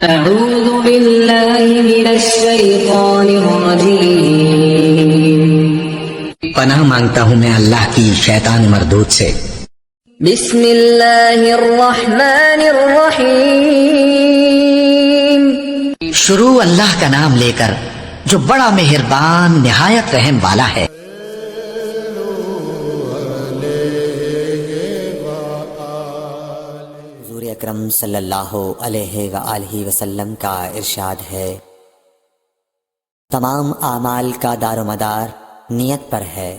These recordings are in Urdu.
أعوذ بالله من الشيطان الرجيم پناہ مانگتا ہوں میں اللہ کی شیطان مردود سے۔ بسم اللہ الرحمن الرحیم شروع اللہ کا نام لے کر جو بڑا مہربان نہایت رحم والا ہے۔ حضور اکرم صلی اللہ علیہ وآلہ وسلم کا ارشاد ہے، تمام اعمال کا دار و مدار نیت پر ہے،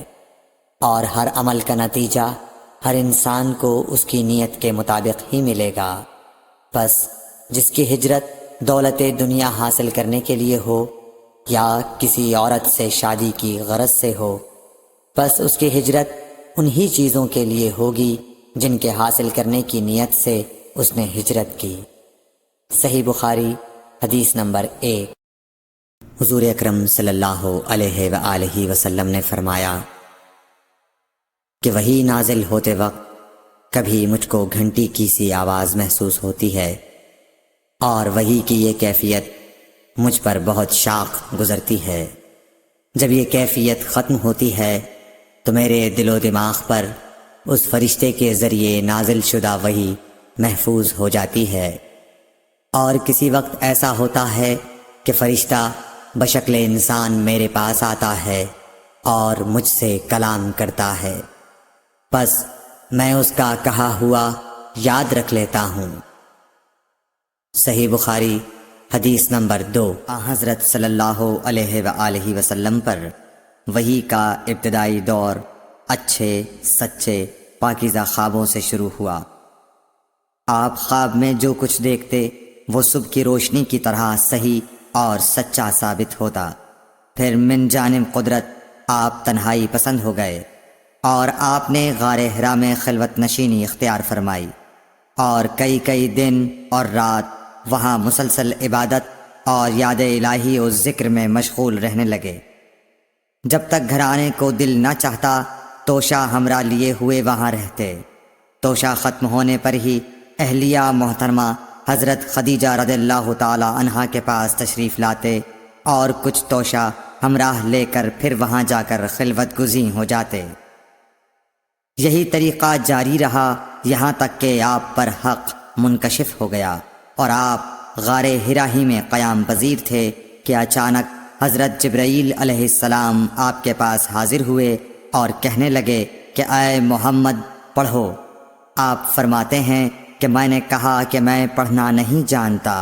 اور ہر عمل کا نتیجہ ہر انسان کو اس کی نیت کے مطابق ہی ملے گا۔ بس جس کی ہجرت دولت دنیا حاصل کرنے کے لیے ہو یا کسی عورت سے شادی کی غرض سے ہو، بس اس کی ہجرت انہی چیزوں کے لیے ہوگی جن کے حاصل کرنے کی نیت سے اس نے ہجرت کی۔ صحیح بخاری حدیث نمبر 1۔ حضور اکرم صلی اللہ علیہ وآلہ وسلم نے فرمایا کہ وحی نازل ہوتے وقت کبھی مجھ کو گھنٹی کی سی آواز محسوس ہوتی ہے، اور وحی کی یہ کیفیت مجھ پر بہت شاق گزرتی ہے۔ جب یہ کیفیت ختم ہوتی ہے تو میرے دل و دماغ پر اس فرشتے کے ذریعے نازل شدہ وحی محفوظ ہو جاتی ہے، اور کسی وقت ایسا ہوتا ہے کہ فرشتہ بشکل انسان میرے پاس آتا ہے اور مجھ سے کلام کرتا ہے، بس میں اس کا کہا ہوا یاد رکھ لیتا ہوں۔ صحیح بخاری حدیث نمبر 2۔ حضرت صلی اللہ علیہ وآلہ وسلم پر وحی کا ابتدائی دور اچھے سچے پاکیزہ خوابوں سے شروع ہوا۔ آپ خواب میں جو کچھ دیکھتے وہ صبح کی روشنی کی طرح صحیح اور سچا ثابت ہوتا۔ پھر من جانب قدرت آپ تنہائی پسند ہو گئے، اور آپ نے غار حرا میں خلوت نشینی اختیار فرمائی، اور کئی دن اور رات وہاں مسلسل عبادت اور یاد الہی و ذکر میں مشغول رہنے لگے۔ جب تک گھر آنے کو دل نہ چاہتا توشہ ہمراہ لیے ہوئے وہاں رہتے۔ توشہ ختم ہونے پر ہی اہلیہ محترمہ حضرت خدیجہ رضی اللہ تعالی عنہا کے پاس تشریف لاتے، اور کچھ توشہ ہمراہ لے کر پھر وہاں جا کر خلوت گزین ہو جاتے۔ یہی طریقہ جاری رہا یہاں تک کہ آپ پر حق منکشف ہو گیا، اور آپ غار حرا ہی میں قیام پذیر تھے کہ اچانک حضرت جبرائیل علیہ السلام آپ کے پاس حاضر ہوئے اور کہنے لگے کہ اے محمد پڑھو۔ آپ فرماتے ہیں کہ میں نے کہا کہ میں پڑھنا نہیں جانتا۔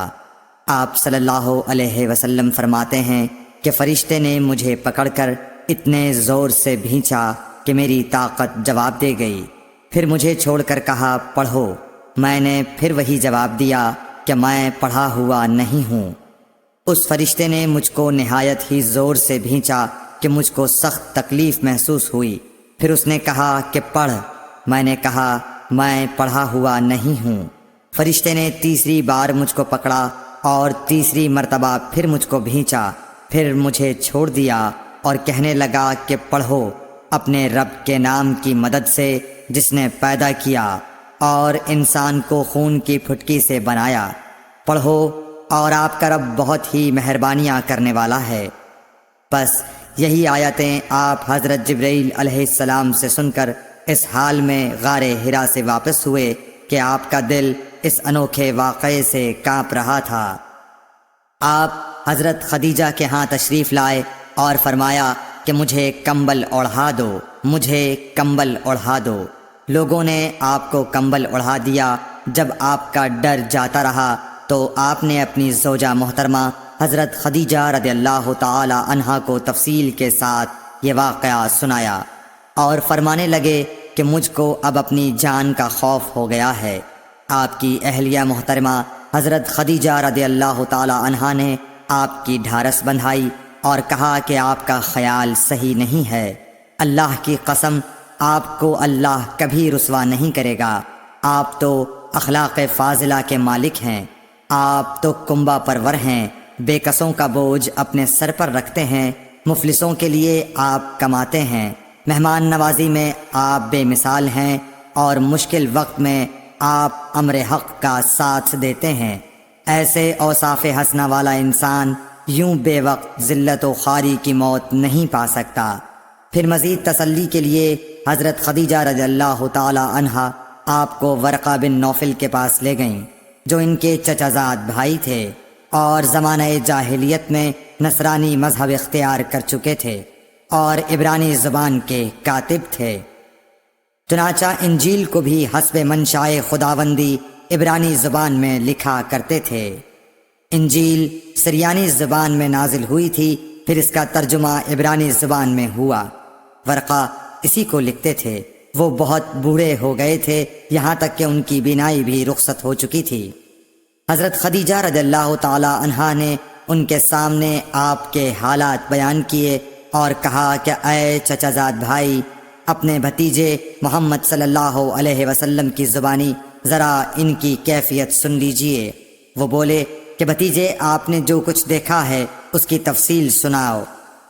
آپ صلی اللہ علیہ وسلم فرماتے ہیں کہ فرشتے نے مجھے پکڑ کر اتنے زور سے بھینچا کہ میری طاقت جواب دے گئی، پھر مجھے چھوڑ کر کہا پڑھو۔ میں نے پھر وہی جواب دیا کہ میں پڑھا ہوا نہیں ہوں۔ اس فرشتے نے مجھ کو نہایت ہی زور سے بھینچا کہ مجھ کو سخت تکلیف محسوس ہوئی، پھر اس نے کہا کہ پڑھ۔ میں نے کہا میں پڑھا ہوا نہیں ہوں۔ فرشتے نے تیسری بار مجھ کو پکڑا اور تیسری مرتبہ پھر مجھ کو بھینچا، پھر مجھے چھوڑ دیا اور کہنے لگا کہ پڑھو اپنے رب کے نام کی مدد سے جس نے پیدا کیا اور انسان کو خون کی پھٹکی سے بنایا۔ پڑھو اور آپ کا رب بہت ہی مہربانیاں کرنے والا ہے۔ بس یہی آیتیں آپ حضرت جبرائیل علیہ السلام سے سن کر اس حال میں غار حرا سے واپس ہوئے کہ آپ کا دل اس انوکھے واقعے سے کانپ رہا تھا۔ آپ حضرت خدیجہ کے ہاں تشریف لائے اور فرمایا کہ مجھے کمبل اوڑھا دو، مجھے کمبل اوڑھا دو۔ لوگوں نے آپ کو کمبل اوڑھا دیا۔ جب آپ کا ڈر جاتا رہا تو آپ نے اپنی زوجہ محترمہ حضرت خدیجہ رضی اللہ تعالی عنہا کو تفصیل کے ساتھ یہ واقعہ سنایا، اور فرمانے لگے کہ مجھ کو اب اپنی جان کا خوف ہو گیا ہے۔ آپ کی اہلیہ محترمہ حضرت خدیجہ رضی اللہ تعالی عنہا نے آپ کی ڈھارس بندھائی اور کہا کہ آپ کا خیال صحیح نہیں ہے۔ اللہ کی قسم آپ کو اللہ کبھی رسوا نہیں کرے گا۔ آپ تو اخلاق فاضلہ کے مالک ہیں، آپ تو کنبہ پرور ہیں، بے کسوں کا بوجھ اپنے سر پر رکھتے ہیں، مفلسوں کے لیے آپ کماتے ہیں، مہمان نوازی میں آپ بے مثال ہیں، اور مشکل وقت میں آپ امر حق کا ساتھ دیتے ہیں۔ ایسے اوصاف حسنہ والا انسان یوں بے وقت ذلت و خواری کی موت نہیں پا سکتا۔ پھر مزید تسلی کے لیے حضرت خدیجہ رضی اللہ تعالی عنہا آپ کو ورقہ بن نوفل کے پاس لے گئیں، جو ان کے چچا زاد بھائی تھے اور زمانہ جاہلیت میں نصرانی مذہب اختیار کر چکے تھے اور عبرانی زبان کے کاتب تھے۔ چنانچہ انجیل کو بھی حسب منشائے خداوندی عبرانی زبان میں لکھا کرتے تھے۔ انجیل سریانی زبان میں نازل ہوئی تھی، پھر اس کا ترجمہ عبرانی زبان میں ہوا۔ ورقہ اسی کو لکھتے تھے۔ وہ بہت بوڑھے ہو گئے تھے، یہاں تک کہ ان کی بینائی بھی رخصت ہو چکی تھی۔ حضرت خدیجہ رضی اللہ تعالی عنہا نے ان کے سامنے آپ کے حالات بیان کیے اور کہا کہ اے چچا زاد بھائی، اپنے بھتیجے محمد صلی اللہ علیہ وسلم کی زبانی ذرا ان کی کیفیت سن لیجئے۔ وہ بولے کہ بھتیجے، آپ نے جو کچھ دیکھا ہے اس کی تفصیل سناؤ۔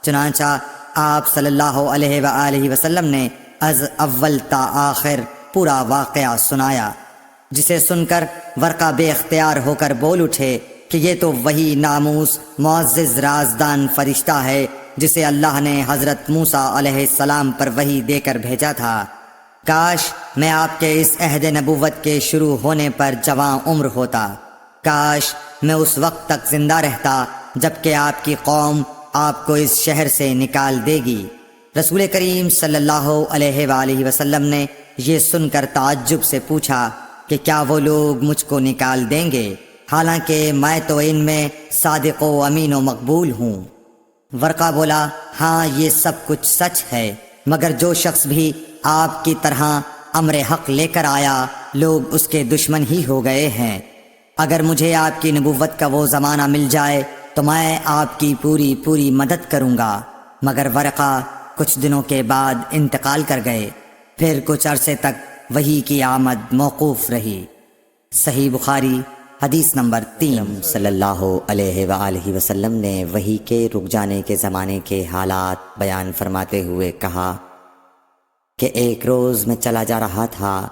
چنانچہ آپ صلی اللہ علیہ وآلہ وسلم نے از اول تا آخر پورا واقعہ سنایا، جسے سن کر ورقہ بے اختیار ہو کر بول اٹھے کہ یہ تو وہی ناموس معزز رازدان فرشتہ ہے جسے اللہ نے حضرت موسیٰ علیہ السلام پر وحی دے کر بھیجا تھا۔ کاش میں آپ کے اس عہد نبوت کے شروع ہونے پر جواں عمر ہوتا، کاش میں اس وقت تک زندہ رہتا جب کہ آپ کی قوم آپ کو اس شہر سے نکال دے گی۔ رسول کریم صلی اللہ علیہ وآلہ وسلم نے یہ سن کر تعجب سے پوچھا کہ کیا وہ لوگ مجھ کو نکال دیں گے، حالانکہ میں تو ان میں صادق و امین و مقبول ہوں۔ ورقہ بولا، ہاں یہ سب کچھ سچ ہے، مگر جو شخص بھی آپ کی طرح امر حق لے کر آیا لوگ اس کے دشمن ہی ہو گئے ہیں۔ اگر مجھے آپ کی نبوت کا وہ زمانہ مل جائے تو میں آپ کی پوری مدد کروں گا۔ مگر ورقہ کچھ دنوں کے بعد انتقال کر گئے، پھر کچھ عرصے تک وحی کی آمد موقوف رہی۔ صحیح بخاری حدیث نمبر 3۔ صلی اللہ علیہ وآلہ وسلم نے وحی کے رک جانے کے زمانے کے حالات بیان فرماتے ہوئے کہا کہ ایک روز میں چلا جا رہا تھا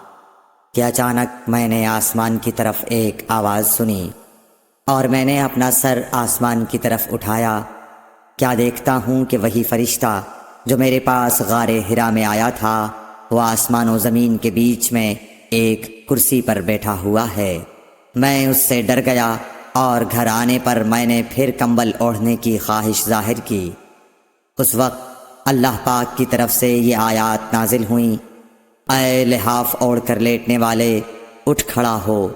کہ اچانک میں نے آسمان کی طرف ایک آواز سنی اور میں نے اپنا سر آسمان کی طرف اٹھایا۔ کیا دیکھتا ہوں کہ وہی فرشتہ جو میرے پاس غار حرا میں آیا تھا وہ آسمان و زمین کے بیچ میں ایک کرسی پر بیٹھا ہوا ہے۔ میں اس سے ڈر گیا اور گھر آنے پر میں نے پھر کمبل اوڑھنے کی خواہش ظاہر کی۔ اس وقت اللہ پاک کی طرف سے یہ آیات نازل ہوئیں، اے لحاف اوڑھ کر لیٹنے والے، اٹھ کھڑا ہو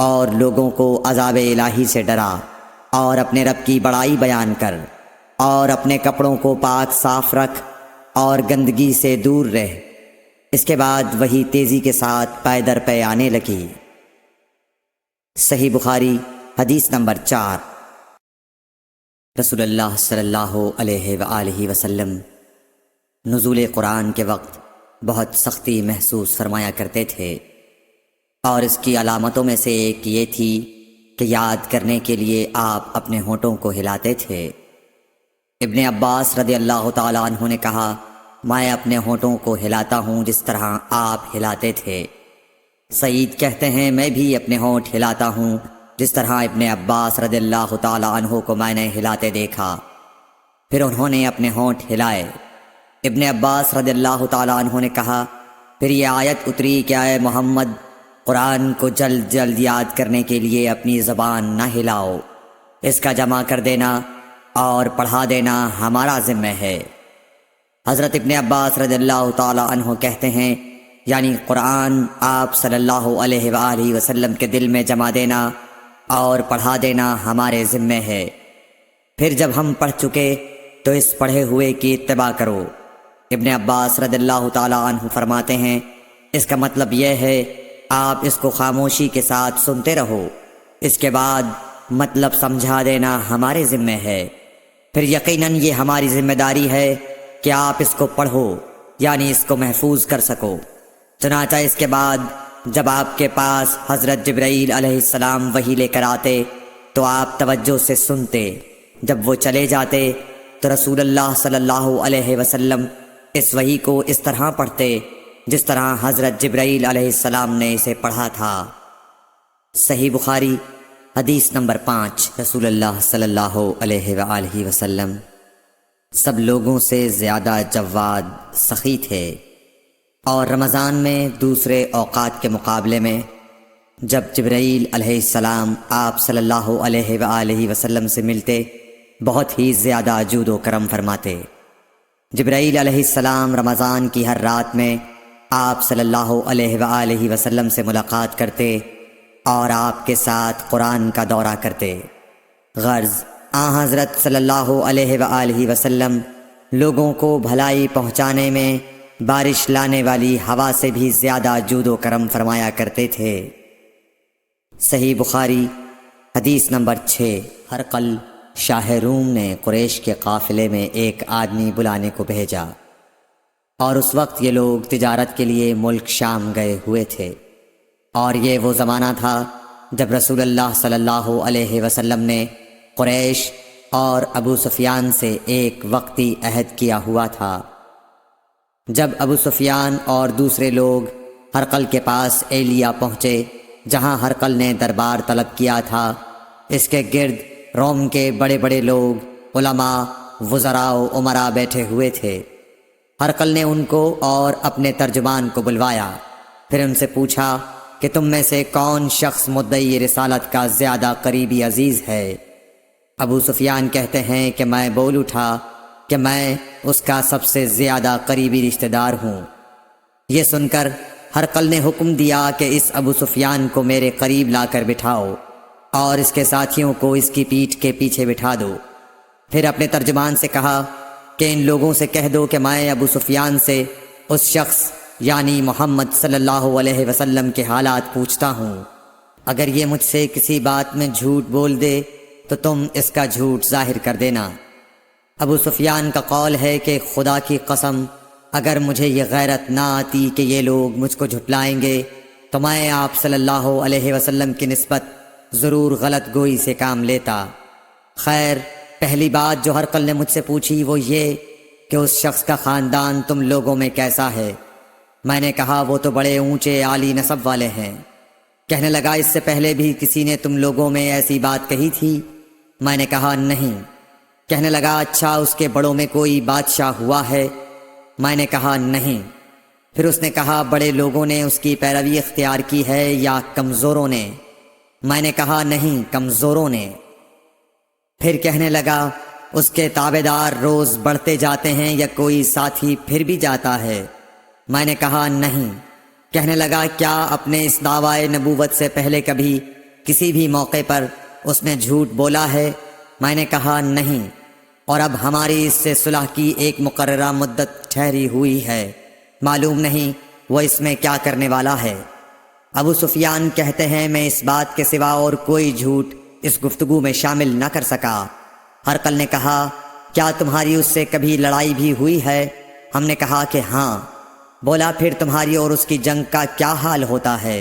اور لوگوں کو عذاب الہی سے ڈرا اور اپنے رب کی بڑائی بیان کر اور اپنے کپڑوں کو پاک صاف رکھ اور گندگی سے دور رہ۔ اس کے بعد وہی تیزی کے ساتھ پے در پے آنے لگی۔ صحیح بخاری حدیث نمبر 4۔ رسول اللہ صلی اللہ علیہ وآلہ وسلم نزول قرآن کے وقت بہت سختی محسوس فرمایا کرتے تھے، اور اس کی علامتوں میں سے ایک یہ تھی کہ یاد کرنے کے لیے آپ اپنے ہونٹوں کو ہلاتے تھے۔ ابن عباس رضی اللہ تعالی عنہ نے کہا، میں اپنے ہونٹوں کو ہلاتا ہوں جس طرح آپ ہلاتے تھے۔ سعید کہتے ہیں، میں بھی اپنے ہونٹ ہلاتا ہوں جس طرح ابن عباس رضی اللہ تعالی عنہ کو میں نے ہلاتے دیکھا۔ پھر انہوں نے اپنے ہونٹ ہلائے۔ ابن عباس رضی اللہ تعالی عنہ نے کہا، پھر یہ آیت اتری کہ اے محمد، قرآن کو جلد جلد یاد کرنے کے لیے اپنی زبان نہ ہلاؤ، اس کا جمع کر دینا اور پڑھا دینا ہمارا ذمہ ہے۔ حضرت ابن عباس رضی اللہ تعالی عنہ کہتے ہیں، یعنی قرآن آپ صلی اللہ علیہ وآلہ وسلم کے دل میں جمع دینا اور پڑھا دینا ہمارے ذمہ ہے۔ پھر جب ہم پڑھ چکے تو اس پڑھے ہوئے کی اتباع کرو۔ ابن عباس رضی اللہ تعالی عنہ فرماتے ہیں، اس کا مطلب یہ ہے آپ اس کو خاموشی کے ساتھ سنتے رہو، اس کے بعد مطلب سمجھا دینا ہمارے ذمہ ہے۔ پھر یقیناً یہ ہماری ذمہ داری ہے کہ آپ اس کو پڑھو، یعنی اس کو محفوظ کر سکو۔ چنانچہ اس کے بعد جب آپ کے پاس حضرت جبرائیل علیہ السلام وحی لے کر آتے تو آپ توجہ سے سنتے، جب وہ چلے جاتے تو رسول اللہ صلی اللہ علیہ وسلم اس وحی کو اس طرح پڑھتے جس طرح حضرت جبرائیل علیہ السلام نے اسے پڑھا تھا۔ صحیح بخاری حدیث نمبر 5۔ رسول اللہ صلی اللہ علیہ وآلہ وسلم سب لوگوں سے زیادہ جواد سخی تھے، اور رمضان میں دوسرے اوقات کے مقابلے میں جب جبرائیل علیہ السلام آپ صلی اللہ علیہ وآلہ وسلم سے ملتے بہت ہی زیادہ جود و کرم فرماتے۔ جبرائیل علیہ السلام رمضان کی ہر رات میں آپ صلی اللہ علیہ وآلہ وسلم سے ملاقات کرتے اور آپ کے ساتھ قرآن کا دورہ کرتے۔ غرض حضرت صلی اللہ علیہ وآلہ وسلم لوگوں کو بھلائی پہنچانے میں بارش لانے والی ہوا سے بھی زیادہ جود و کرم فرمایا کرتے تھے۔ صحیح بخاری حدیث نمبر 6۔ ہرقل شاہ روم نے قریش کے قافلے میں ایک آدمی بلانے کو بھیجا، اور اس وقت یہ لوگ تجارت کے لیے ملک شام گئے ہوئے تھے، اور یہ وہ زمانہ تھا جب رسول اللہ صلی اللہ علیہ وسلم نے قریش اور ابو سفیان سے ایک وقتی عہد کیا ہوا تھا۔ جب ابو سفیان اور دوسرے لوگ ہرقل کے پاس ایلیا پہنچے جہاں ہرقل نے دربار طلب کیا تھا، اس کے گرد روم کے بڑے بڑے لوگ، علماء، وزراء و امراء بیٹھے ہوئے تھے۔ ہرقل نے ان کو اور اپنے ترجمان کو بلوایا، پھر ان سے پوچھا کہ تم میں سے کون شخص مدعی رسالت کا زیادہ قریبی عزیز ہے؟ ابو سفیان کہتے ہیں کہ میں بول اٹھا کہ میں اس کا سب سے زیادہ قریبی رشتہ دار ہوں۔ یہ سن کر ہرقل نے حکم دیا کہ اس ابو سفیان کو میرے قریب لا کر بٹھاؤ اور اس کے ساتھیوں کو اس کی پیٹھ کے پیچھے بٹھا دو۔ پھر اپنے ترجمان سے کہا کہ ان لوگوں سے کہہ دو کہ میں ابو سفیان سے اس شخص یعنی محمد صلی اللہ علیہ وسلم کے حالات پوچھتا ہوں، اگر یہ مجھ سے کسی بات میں جھوٹ بول دے تو تم اس کا جھوٹ ظاہر کر دینا۔ ابو سفیان کا قول ہے کہ خدا کی قسم اگر مجھے یہ غیرت نہ آتی کہ یہ لوگ مجھ کو جھٹلائیں گے تو میں آپ صلی اللہ علیہ وسلم کی نسبت ضرور غلط گوئی سے کام لیتا۔ خیر، پہلی بات جو ہرقل نے مجھ سے پوچھی وہ یہ کہ اس شخص کا خاندان تم لوگوں میں کیسا ہے؟ میں نے کہا وہ تو بڑے اونچے عالی نسب والے ہیں۔ کہنے لگا اس سے پہلے بھی کسی نے تم لوگوں میں ایسی بات کہی تھی؟ میں نے کہا نہیں۔ کہنے لگا اچھا اس کے بڑوں میں کوئی بادشاہ ہوا ہے؟ میں نے کہا نہیں۔ پھر اس نے کہا بڑے لوگوں نے اس کی پیروی اختیار کی ہے یا کمزوروں نے؟ میں نے کہا نہیں، کمزوروں نے۔ پھر کہنے لگا اس کے تابعدار روز بڑھتے جاتے ہیں یا کوئی ساتھی پھر بھی جاتا ہے؟ میں نے کہا نہیں۔ کہنے لگا کیا اپنے اس دعوی نبوت سے پہلے کبھی کسی بھی موقع پر اس نے جھوٹ بولا ہے؟ میں نے کہا نہیں، اور اب ہماری اس سے صلح کی ایک مقررہ مدت ٹھہری ہوئی ہے، معلوم نہیں وہ اس میں کیا کرنے والا ہے۔ ابو سفیان کہتے ہیں میں اس بات کے سوا اور کوئی جھوٹ اس گفتگو میں شامل نہ کر سکا۔ ہرقل نے کہا کیا تمہاری اس سے کبھی لڑائی بھی ہوئی ہے؟ ہم نے کہا کہ ہاں۔ بولا پھر تمہاری اور اس کی جنگ کا کیا حال ہوتا ہے؟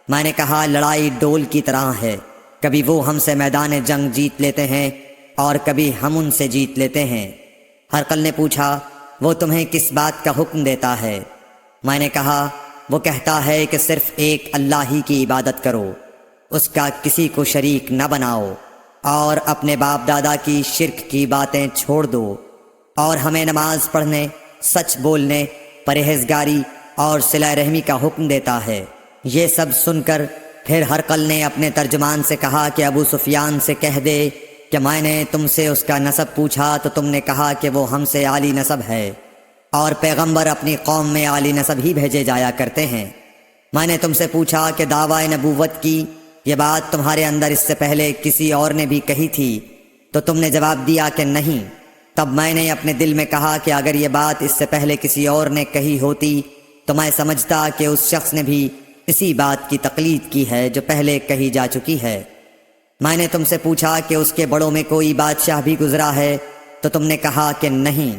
میں نے کہا لڑائی ڈول کی طرح ہے، کبھی وہ ہم سے میدان جنگ جیت لیتے ہیں اور کبھی ہم ان سے جیت لیتے ہیں۔ ہرقل نے پوچھا وہ تمہیں کس بات کا حکم دیتا ہے؟ میں نے کہا وہ کہتا ہے کہ صرف ایک اللہ ہی کی عبادت کرو، اس کا کسی کو شریک نہ بناؤ، اور اپنے باپ دادا کی شرک کی باتیں چھوڑ دو، اور ہمیں نماز پڑھنے، سچ بولنے، پرہیزگاری اور صلہ رحمی کا حکم دیتا ہے۔ یہ سب سن کر پھر ہرقل نے اپنے ترجمان سے کہا کہ ابو سفیان سے کہہ دے کہ میں نے تم سے اس کا نسب پوچھا تو تم نے کہا کہ وہ ہم سے عالی نسب ہے، اور پیغمبر اپنی قوم میں عالی نسب ہی بھیجے جایا کرتے ہیں۔ میں نے تم سے پوچھا کہ دعوی نبوت کی یہ بات تمہارے اندر اس سے پہلے کسی اور نے بھی کہی تھی تو تم نے جواب دیا کہ نہیں۔ تب میں نے اپنے دل میں کہا کہ اگر یہ بات اس سے پہلے کسی اور نے کہی ہوتی تو میں سمجھتا کہ اس شخص نے بھی اسی بات کی تقلید کی ہے جو پہلے کہی جا چکی ہے۔ میں نے تم سے پوچھا کہ اس کے بڑوں میں کوئی بادشاہ بھی گزرا ہے تو تم نے کہا کہ نہیں۔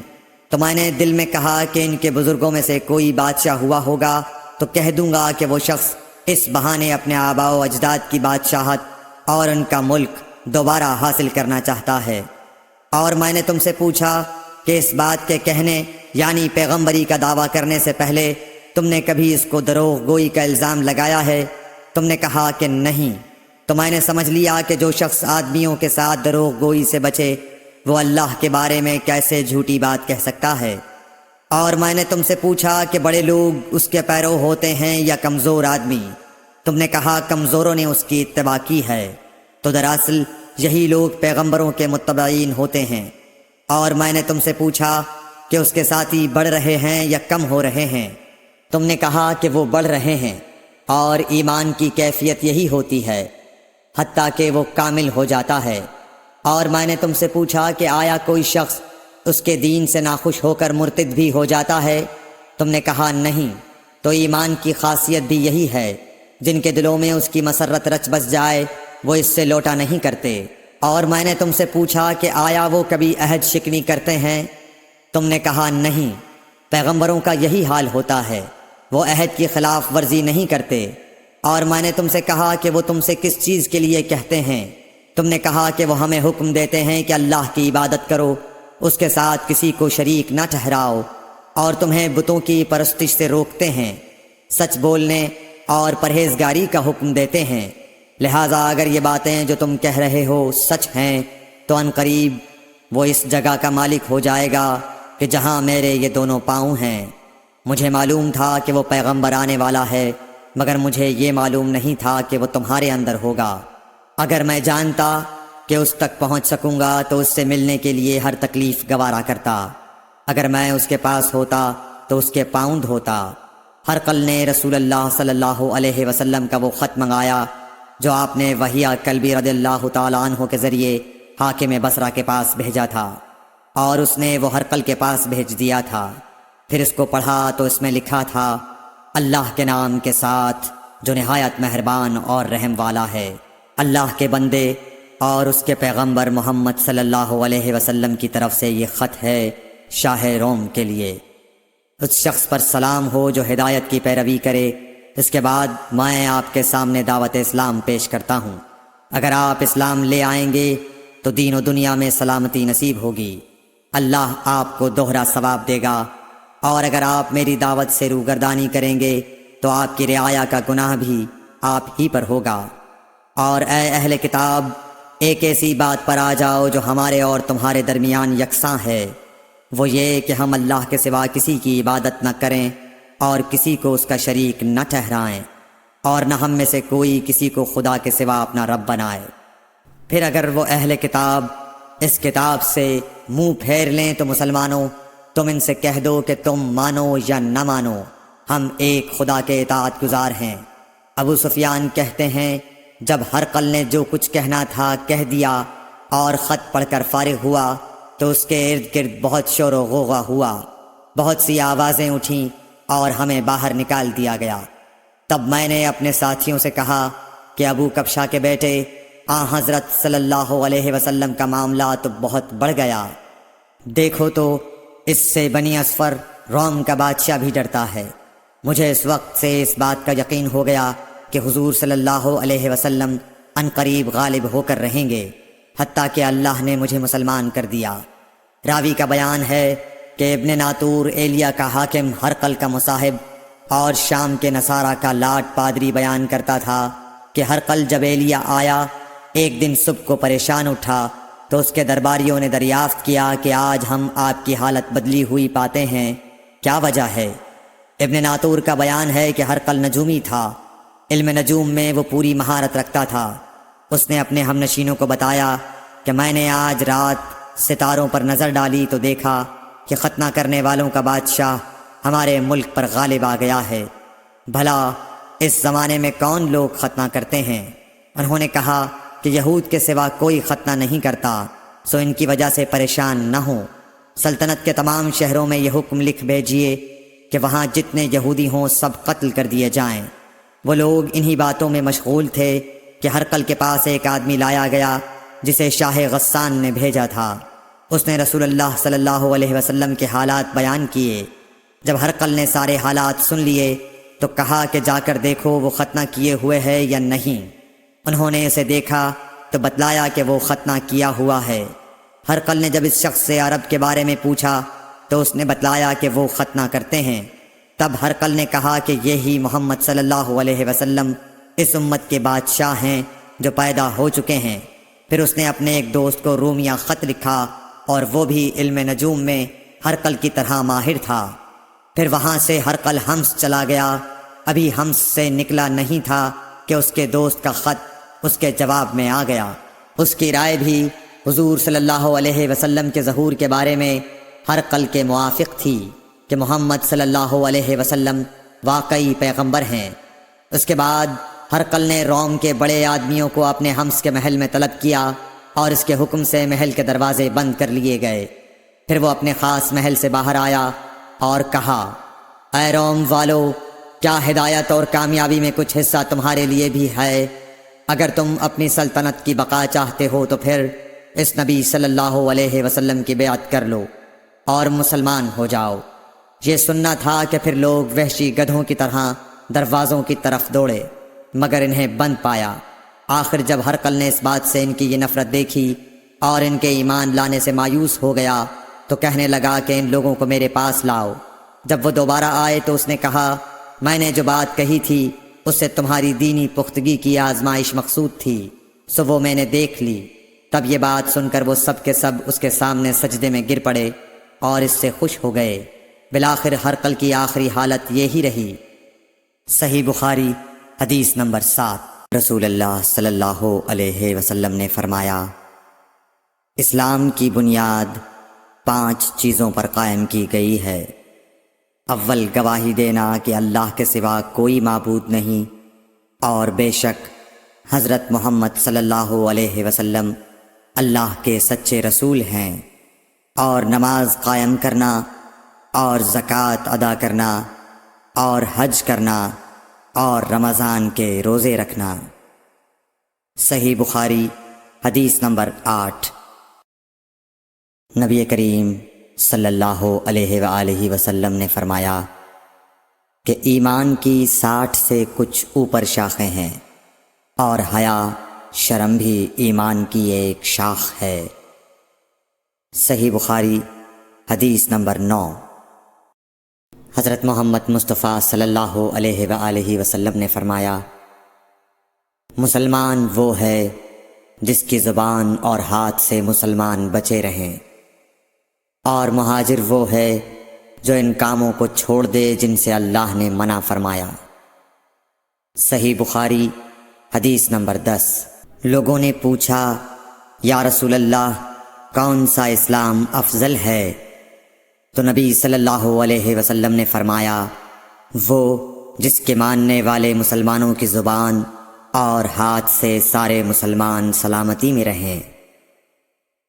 تو میں نے دل میں کہا کہ ان کے بزرگوں میں سے کوئی بادشاہ ہوا ہوگا تو کہہ دوں گا کہ وہ شخص اس بہانے اپنے آباء و اجداد کی بادشاہت اور ان کا ملک دوبارہ حاصل کرنا چاہتا ہے۔ اور میں نے تم سے پوچھا کہ اس بات کے کہنے یعنی پیغمبری کا دعویٰ کرنے سے پہلے تم نے کبھی اس کو دروغ گوئی کا الزام لگایا ہے؟ تم نے کہا کہ نہیں۔ تو میں نے سمجھ لیا کہ جو شخص آدمیوں کے ساتھ دروغ گوئی سے بچے وہ اللہ کے بارے میں کیسے جھوٹی بات کہہ سکتا ہے۔ اور میں نے تم سے پوچھا کہ بڑے لوگ اس کے پیرو ہوتے ہیں یا کمزور آدمی؟ تم نے کہا کمزوروں نے اس کی اتباع کی ہے، تو دراصل یہی لوگ پیغمبروں کے متبعین ہوتے ہیں۔ اور میں نے تم سے پوچھا کہ اس کے ساتھی بڑھ رہے ہیں یا کم ہو رہے ہیں؟ تم نے کہا کہ وہ بڑھ رہے ہیں، اور ایمان کی کیفیت یہی ہوتی ہے حتیٰ کہ وہ کامل ہو جاتا ہے۔ اور میں نے تم سے پوچھا کہ آیا کوئی شخص اس کے دین سے ناخوش ہو کر مرتد بھی ہو جاتا ہے؟ تم نے کہا نہیں۔ تو ایمان کی خاصیت بھی یہی ہے، جن کے دلوں میں اس کی مسرت رچ بس جائے وہ اس سے لوٹا نہیں کرتے۔ اور میں نے تم سے پوچھا کہ آیا وہ کبھی عہد شکنی کرتے ہیں؟ تم نے کہا نہیں۔ پیغمبروں کا یہی حال ہوتا ہے، وہ عہد کی خلاف ورزی نہیں کرتے۔ اور میں نے تم سے کہا کہ وہ تم سے کس چیز کے لیے کہتے ہیں؟ تم نے کہا کہ وہ ہمیں حکم دیتے ہیں کہ اللہ کی عبادت کرو، اس کے ساتھ کسی کو شریک نہ ٹھہراؤ، اور تمہیں بتوں کی پرستش سے روکتے ہیں، سچ بولنے اور پرہیزگاری کا حکم دیتے ہیں۔ لہٰذا اگر یہ باتیں جو تم کہہ رہے ہو سچ ہیں تو ان قریب وہ اس جگہ کا مالک ہو جائے گا کہ جہاں میرے یہ دونوں پاؤں ہیں۔ مجھے معلوم تھا کہ وہ پیغمبر آنے والا ہے، مگر مجھے یہ معلوم نہیں تھا کہ وہ تمہارے اندر ہوگا۔ اگر میں جانتا کہ اس تک پہنچ سکوں گا تو اس سے ملنے کے لیے ہر تکلیف گوارا کرتا۔ اگر میں اس کے پاس ہوتا تو اس کے پاؤں دھوتا۔ ہرقل نے رسول اللہ صلی اللہ علیہ وسلم کا وہ خط منگایا جو آپ نے وحیہ کلبی رضی اللہ تعالیٰ عنہ کے ذریعے حاکم بصرہ کے پاس بھیجا تھا، اور اس نے وہ ہرقل کے پاس بھیج دیا تھا۔ پھر اس کو پڑھا تو اس میں لکھا تھا، اللہ کے نام کے ساتھ جو نہایت مہربان اور رحم والا ہے۔ اللہ کے بندے اور اس کے پیغمبر محمد صلی اللہ علیہ وسلم کی طرف سے یہ خط ہے شاہ روم کے لیے۔ اس شخص پر سلام ہو جو ہدایت کی پیروی کرے۔ اس کے بعد میں آپ کے سامنے دعوت اسلام پیش کرتا ہوں۔ اگر آپ اسلام لے آئیں گے تو دین و دنیا میں سلامتی نصیب ہوگی، اللہ آپ کو دوہرا ثواب دے گا، اور اگر آپ میری دعوت سے روگردانی کریں گے تو آپ کی رعایا کا گناہ بھی آپ ہی پر ہوگا۔ اور اے اہل کتاب، ایک ایسی بات پر آ جاؤ جو ہمارے اور تمہارے درمیان یکساں ہے، وہ یہ کہ ہم اللہ کے سوا کسی کی عبادت نہ کریں اور کسی کو اس کا شریک نہ ٹھہرائیں، اور نہ ہم میں سے کوئی کسی کو خدا کے سوا اپنا رب بنائے۔ پھر اگر وہ اہل کتاب اس کتاب سے منہ پھیر لیں تو مسلمانوں، تم ان سے کہہ دو کہ تم مانو یا نہ مانو، ہم ایک خدا کے اطاعت گزار ہیں۔ ابو سفیان کہتے ہیں، جب ہرقل نے جو کچھ کہنا تھا کہہ دیا اور خط پڑھ کر فارغ ہوا تو اس کے ارد گرد بہت شور و غوغا ہوا، بہت سی آوازیں اٹھیں اور ہمیں باہر نکال دیا گیا۔ تب میں نے اپنے ساتھیوں سے کہا کہ ابو کبشہ کے بیٹے حضرت صلی اللہ علیہ وسلم کا معاملہ تو بہت بڑھ گیا، دیکھو تو اس سے بنی اصفر روم کا بادشاہ بھی ڈرتا ہے۔ مجھے اس وقت سے اس بات کا یقین ہو گیا کہ حضور صلی اللہ علیہ وسلم ان قریب غالب ہو کر رہیں گے، حتیٰ کہ اللہ نے مجھے مسلمان کر دیا۔ راوی کا بیان ہے کہ ابن ناطور ایلیا کا حاکم ہرقل کا مصاحب اور شام کے نصارہ کا لاٹ پادری بیان کرتا تھا کہ ہرقل جب ایلیا آیا ایک دن صبح کو پریشان اٹھا تو اس کے درباریوں نے دریافت کیا کہ آج ہم آپ کی حالت بدلی ہوئی پاتے ہیں، کیا وجہ ہے؟ ابن ناطور کا بیان ہے کہ ہرقل نجومی تھا، علم نجوم میں وہ پوری مہارت رکھتا تھا۔ اس نے اپنے ہم نشینوں کو بتایا کہ میں نے آج رات ستاروں پر نظر ڈالی تو دیکھا کہ ختنہ کرنے والوں کا بادشاہ ہمارے ملک پر غالب آ گیا ہے، بھلا اس زمانے میں کون لوگ ختنہ کرتے ہیں؟ انہوں نے کہا کہ یہود کے سوا کوئی ختنہ نہیں کرتا، سو ان کی وجہ سے پریشان نہ ہوں۔ سلطنت کے تمام شہروں میں یہ حکم لکھ بھیجیے کہ وہاں جتنے یہودی ہوں سب قتل کر دیے جائیں۔ وہ لوگ انہی باتوں میں مشغول تھے کہ ہرقل کے پاس ایک آدمی لایا گیا جسے شاہ غسان نے بھیجا تھا۔ اس نے رسول اللہ صلی اللہ علیہ وسلم کے حالات بیان کیے۔ جب ہرقل نے سارے حالات سن لیے تو کہا کہ جا کر دیکھو وہ ختنہ کیے ہوئے ہے یا نہیں۔ انہوں نے اسے دیکھا تو بتلایا کہ وہ ختنہ کیا ہوا ہے۔ ہرقل نے جب اس شخص سے عرب کے بارے میں پوچھا تو اس نے بتلایا کہ وہ ختنہ کرتے ہیں۔ تب ہرقل نے کہا کہ یہی محمد صلی اللہ علیہ وسلم اس امت کے بادشاہ ہیں جو پیدا ہو چکے ہیں۔ پھر اس نے اپنے ایک دوست کو رومیہ خط لکھا اور وہ بھی علم نجوم میں ہرقل کی طرح ماہر تھا۔ پھر وہاں سے ہرقل حمص چلا گیا۔ ابھی حمص سے نکلا نہیں تھا کہ اس کے دوست کا خط اس کے جواب میں آ گیا۔ اس کی رائے بھی حضور صلی اللہ علیہ وسلم کے ظہور کے بارے میں ہرقل کے موافق تھی کہ محمد صلی اللہ علیہ وسلم واقعی پیغمبر ہیں۔ اس کے بعد ہرقل نے روم کے بڑے آدمیوں کو اپنے حمص کے محل میں طلب کیا اور اس کے حکم سے محل کے دروازے بند کر لیے گئے۔ پھر وہ اپنے خاص محل سے باہر آیا اور کہا، اے روم والو، کیا ہدایت اور کامیابی میں کچھ حصہ تمہارے لیے بھی ہے؟ اگر تم اپنی سلطنت کی بقا چاہتے ہو تو پھر اس نبی صلی اللہ علیہ وسلم کی بیعت کر لو اور مسلمان ہو جاؤ۔ یہ سننا تھا کہ پھر لوگ وحشی گدھوں کی طرح دروازوں کی طرف دوڑے مگر انہیں بند پایا۔ آخر جب ہرقل نے اس بات سے ان کی یہ نفرت دیکھی اور ان کے ایمان لانے سے مایوس ہو گیا تو کہنے لگا کہ ان لوگوں کو میرے پاس لاؤ۔ جب وہ دوبارہ آئے تو اس نے کہا، میں نے جو بات کہی تھی اس سے تمہاری دینی پختگی کی آزمائش مقصود تھی، سو وہ میں نے دیکھ لی۔ تب یہ بات سن کر وہ سب کے سب اس کے سامنے سجدے میں گر پڑے اور اس سے خوش ہو گئے۔ بالآخر ہرقل کی آخری حالت یہی رہی۔ صحیح بخاری حدیث نمبر 7۔ رسول اللہ صلی اللہ علیہ وسلم نے فرمایا، اسلام کی بنیاد 5 چیزوں پر قائم کی گئی ہے۔ اول، گواہی دینا کہ اللہ کے سوا کوئی معبود نہیں اور بے شک حضرت محمد صلی اللہ علیہ وسلم اللہ کے سچے رسول ہیں، اور نماز قائم کرنا اور زکوٰۃ ادا کرنا اور حج کرنا اور رمضان کے روزے رکھنا۔ صحیح بخاری حدیث نمبر 8۔ نبی کریم صلی اللہ علیہ وآلہ وسلم نے فرمایا کہ ایمان کی 60 سے کچھ اوپر شاخیں ہیں اور حیا، شرم بھی ایمان کی ایک شاخ ہے۔ صحیح بخاری حدیث نمبر 9۔ حضرت محمد مصطفیٰ صلی اللہ علیہ وآلہ وسلم نے فرمایا، مسلمان وہ ہے جس کی زبان اور ہاتھ سے مسلمان بچے رہیں، اور مہاجر وہ ہے جو ان کاموں کو چھوڑ دے جن سے اللہ نے منع فرمایا۔ صحیح بخاری حدیث نمبر 10۔ لوگوں نے پوچھا، یا رسول اللہ، کون سا اسلام افضل ہے؟ تو نبی صلی اللہ علیہ وسلم نے فرمایا، وہ جس کے ماننے والے مسلمانوں کی زبان اور ہاتھ سے سارے مسلمان سلامتی میں رہیں۔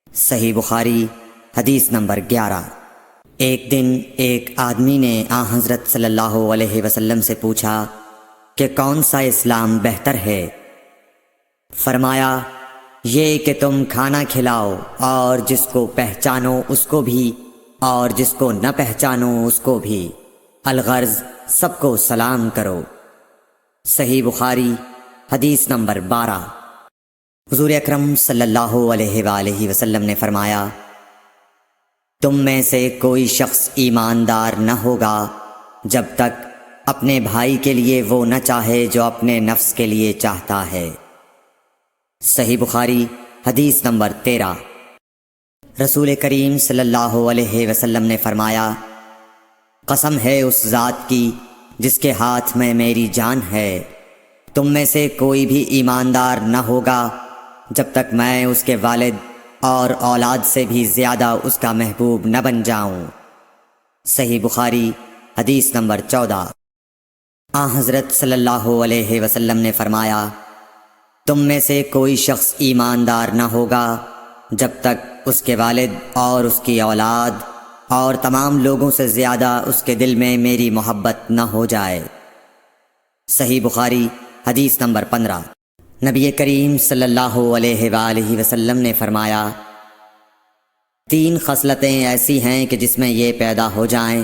صحیح بخاری حدیث نمبر 11۔ ایک دن ایک آدمی نے حضرت صلی اللہ علیہ وسلم سے پوچھا کہ کون سا اسلام بہتر ہے؟ فرمایا، یہ کہ تم کھانا کھلاؤ اور جس کو پہچانو اس کو بھی اور جس کو نہ پہچانو اس کو بھی، الغرض سب کو سلام کرو۔ صحیح بخاری حدیث نمبر 12۔ حضور اکرم صلی اللہ علیہ وآلہ وسلم نے فرمایا، تم میں سے کوئی شخص ایماندار نہ ہوگا جب تک اپنے بھائی کے لیے وہ نہ چاہے جو اپنے نفس کے لیے چاہتا ہے۔ صحیح بخاری حدیث نمبر 13۔ رسول کریم صلی اللہ علیہ وسلم نے فرمایا، قسم ہے اس ذات کی جس کے ہاتھ میں میری جان ہے، تم میں سے کوئی بھی ایماندار نہ ہوگا جب تک میں اس کے والد اور اولاد سے بھی زیادہ اس کا محبوب نہ بن جاؤں۔ صحیح بخاری حدیث نمبر 14۔ حضرت صلی اللہ علیہ وسلم نے فرمایا، تم میں سے کوئی شخص ایماندار نہ ہوگا جب تک اس کے والد اور اس کی اولاد اور تمام لوگوں سے زیادہ اس کے دل میں میری محبت نہ ہو جائے۔ صحیح بخاری حدیث نمبر 15۔ نبی کریم صلی اللہ علیہ وآلہ وسلم نے فرمایا، 3 خصلتیں ایسی ہیں کہ جس میں یہ پیدا ہو جائیں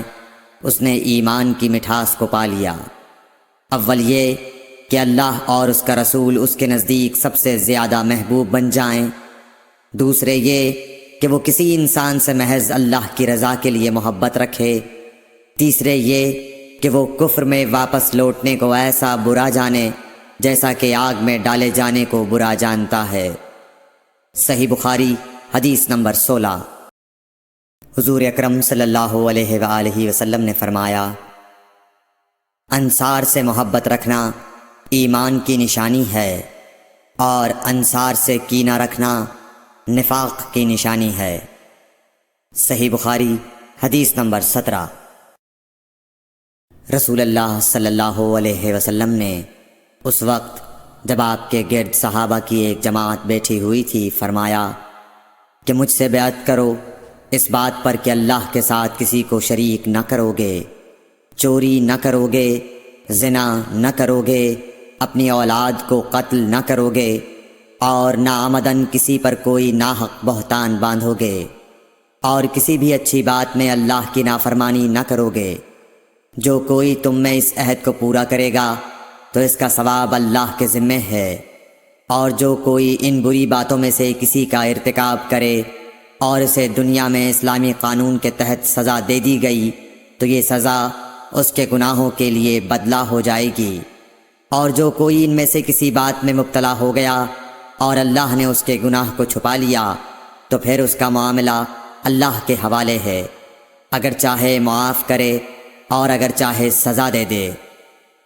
اس نے ایمان کی مٹھاس کو پا لیا۔ اول یہ کہ اللہ اور اس کا رسول اس کے نزدیک سب سے زیادہ محبوب بن جائیں۔ دوسرے یہ کہ وہ کسی انسان سے محض اللہ کی رضا کے لیے محبت رکھے۔ تیسرے یہ کہ وہ کفر میں واپس لوٹنے کو ایسا برا جانے جیسا کہ آگ میں ڈالے جانے کو برا جانتا ہے۔ صحیح بخاری حدیث نمبر 16۔ حضور اکرم صلی اللہ علیہ وآلہ وسلم نے فرمایا، انصار سے محبت رکھنا ایمان کی نشانی ہے، اور انصار سے کینہ رکھنا نفاق کی نشانی ہے۔ صحیح بخاری حدیث نمبر 17۔ رسول اللہ صلی اللہ علیہ وسلم نے اس وقت جب آپ کے گرد صحابہ کی ایک جماعت بیٹھی ہوئی تھی فرمایا کہ مجھ سے بیعت کرو اس بات پر کہ اللہ کے ساتھ کسی کو شریک نہ کرو گے، چوری نہ کرو گے، زنا نہ کرو گے، اپنی اولاد کو قتل نہ کرو گے، اور نہ آمدن کسی پر کوئی ناحق بہتان باندھو گے، اور کسی بھی اچھی بات میں اللہ کی نافرمانی نہ کرو گے۔ جو کوئی تم میں اس عہد کو پورا کرے گا تو اس کا ثواب اللہ کے ذمہ ہے، اور جو کوئی ان بری باتوں میں سے کسی کا ارتکاب کرے اور اسے دنیا میں اسلامی قانون کے تحت سزا دے دی گئی تو یہ سزا اس کے گناہوں کے لیے بدلہ ہو جائے گی، اور جو کوئی ان میں سے کسی بات میں مبتلا ہو گیا اور اللہ نے اس کے گناہ کو چھپا لیا تو پھر اس کا معاملہ اللہ کے حوالے ہے، اگر چاہے معاف کرے اور اگر چاہے سزا دے دے۔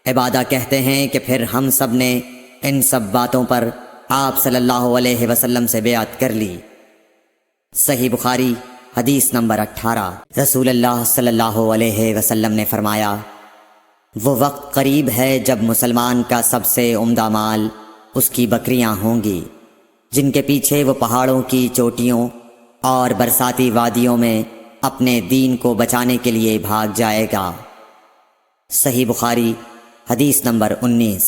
عبادہ کہتے ہیں کہ پھر ہم سب نے ان سب باتوں پر آپ صلی اللہ علیہ وسلم سے بیعت کر لی۔ صحیح بخاری حدیث نمبر 18۔ رسول اللہ صلی اللہ علیہ وسلم نے فرمایا، وہ وقت قریب ہے جب مسلمان کا سب سے عمدہ مال اس کی بکریاں ہوں گی، جن کے پیچھے وہ پہاڑوں کی چوٹیوں اور برساتی وادیوں میں اپنے دین کو بچانے کے لیے بھاگ جائے گا۔ صحیح بخاری حدیث نمبر 19۔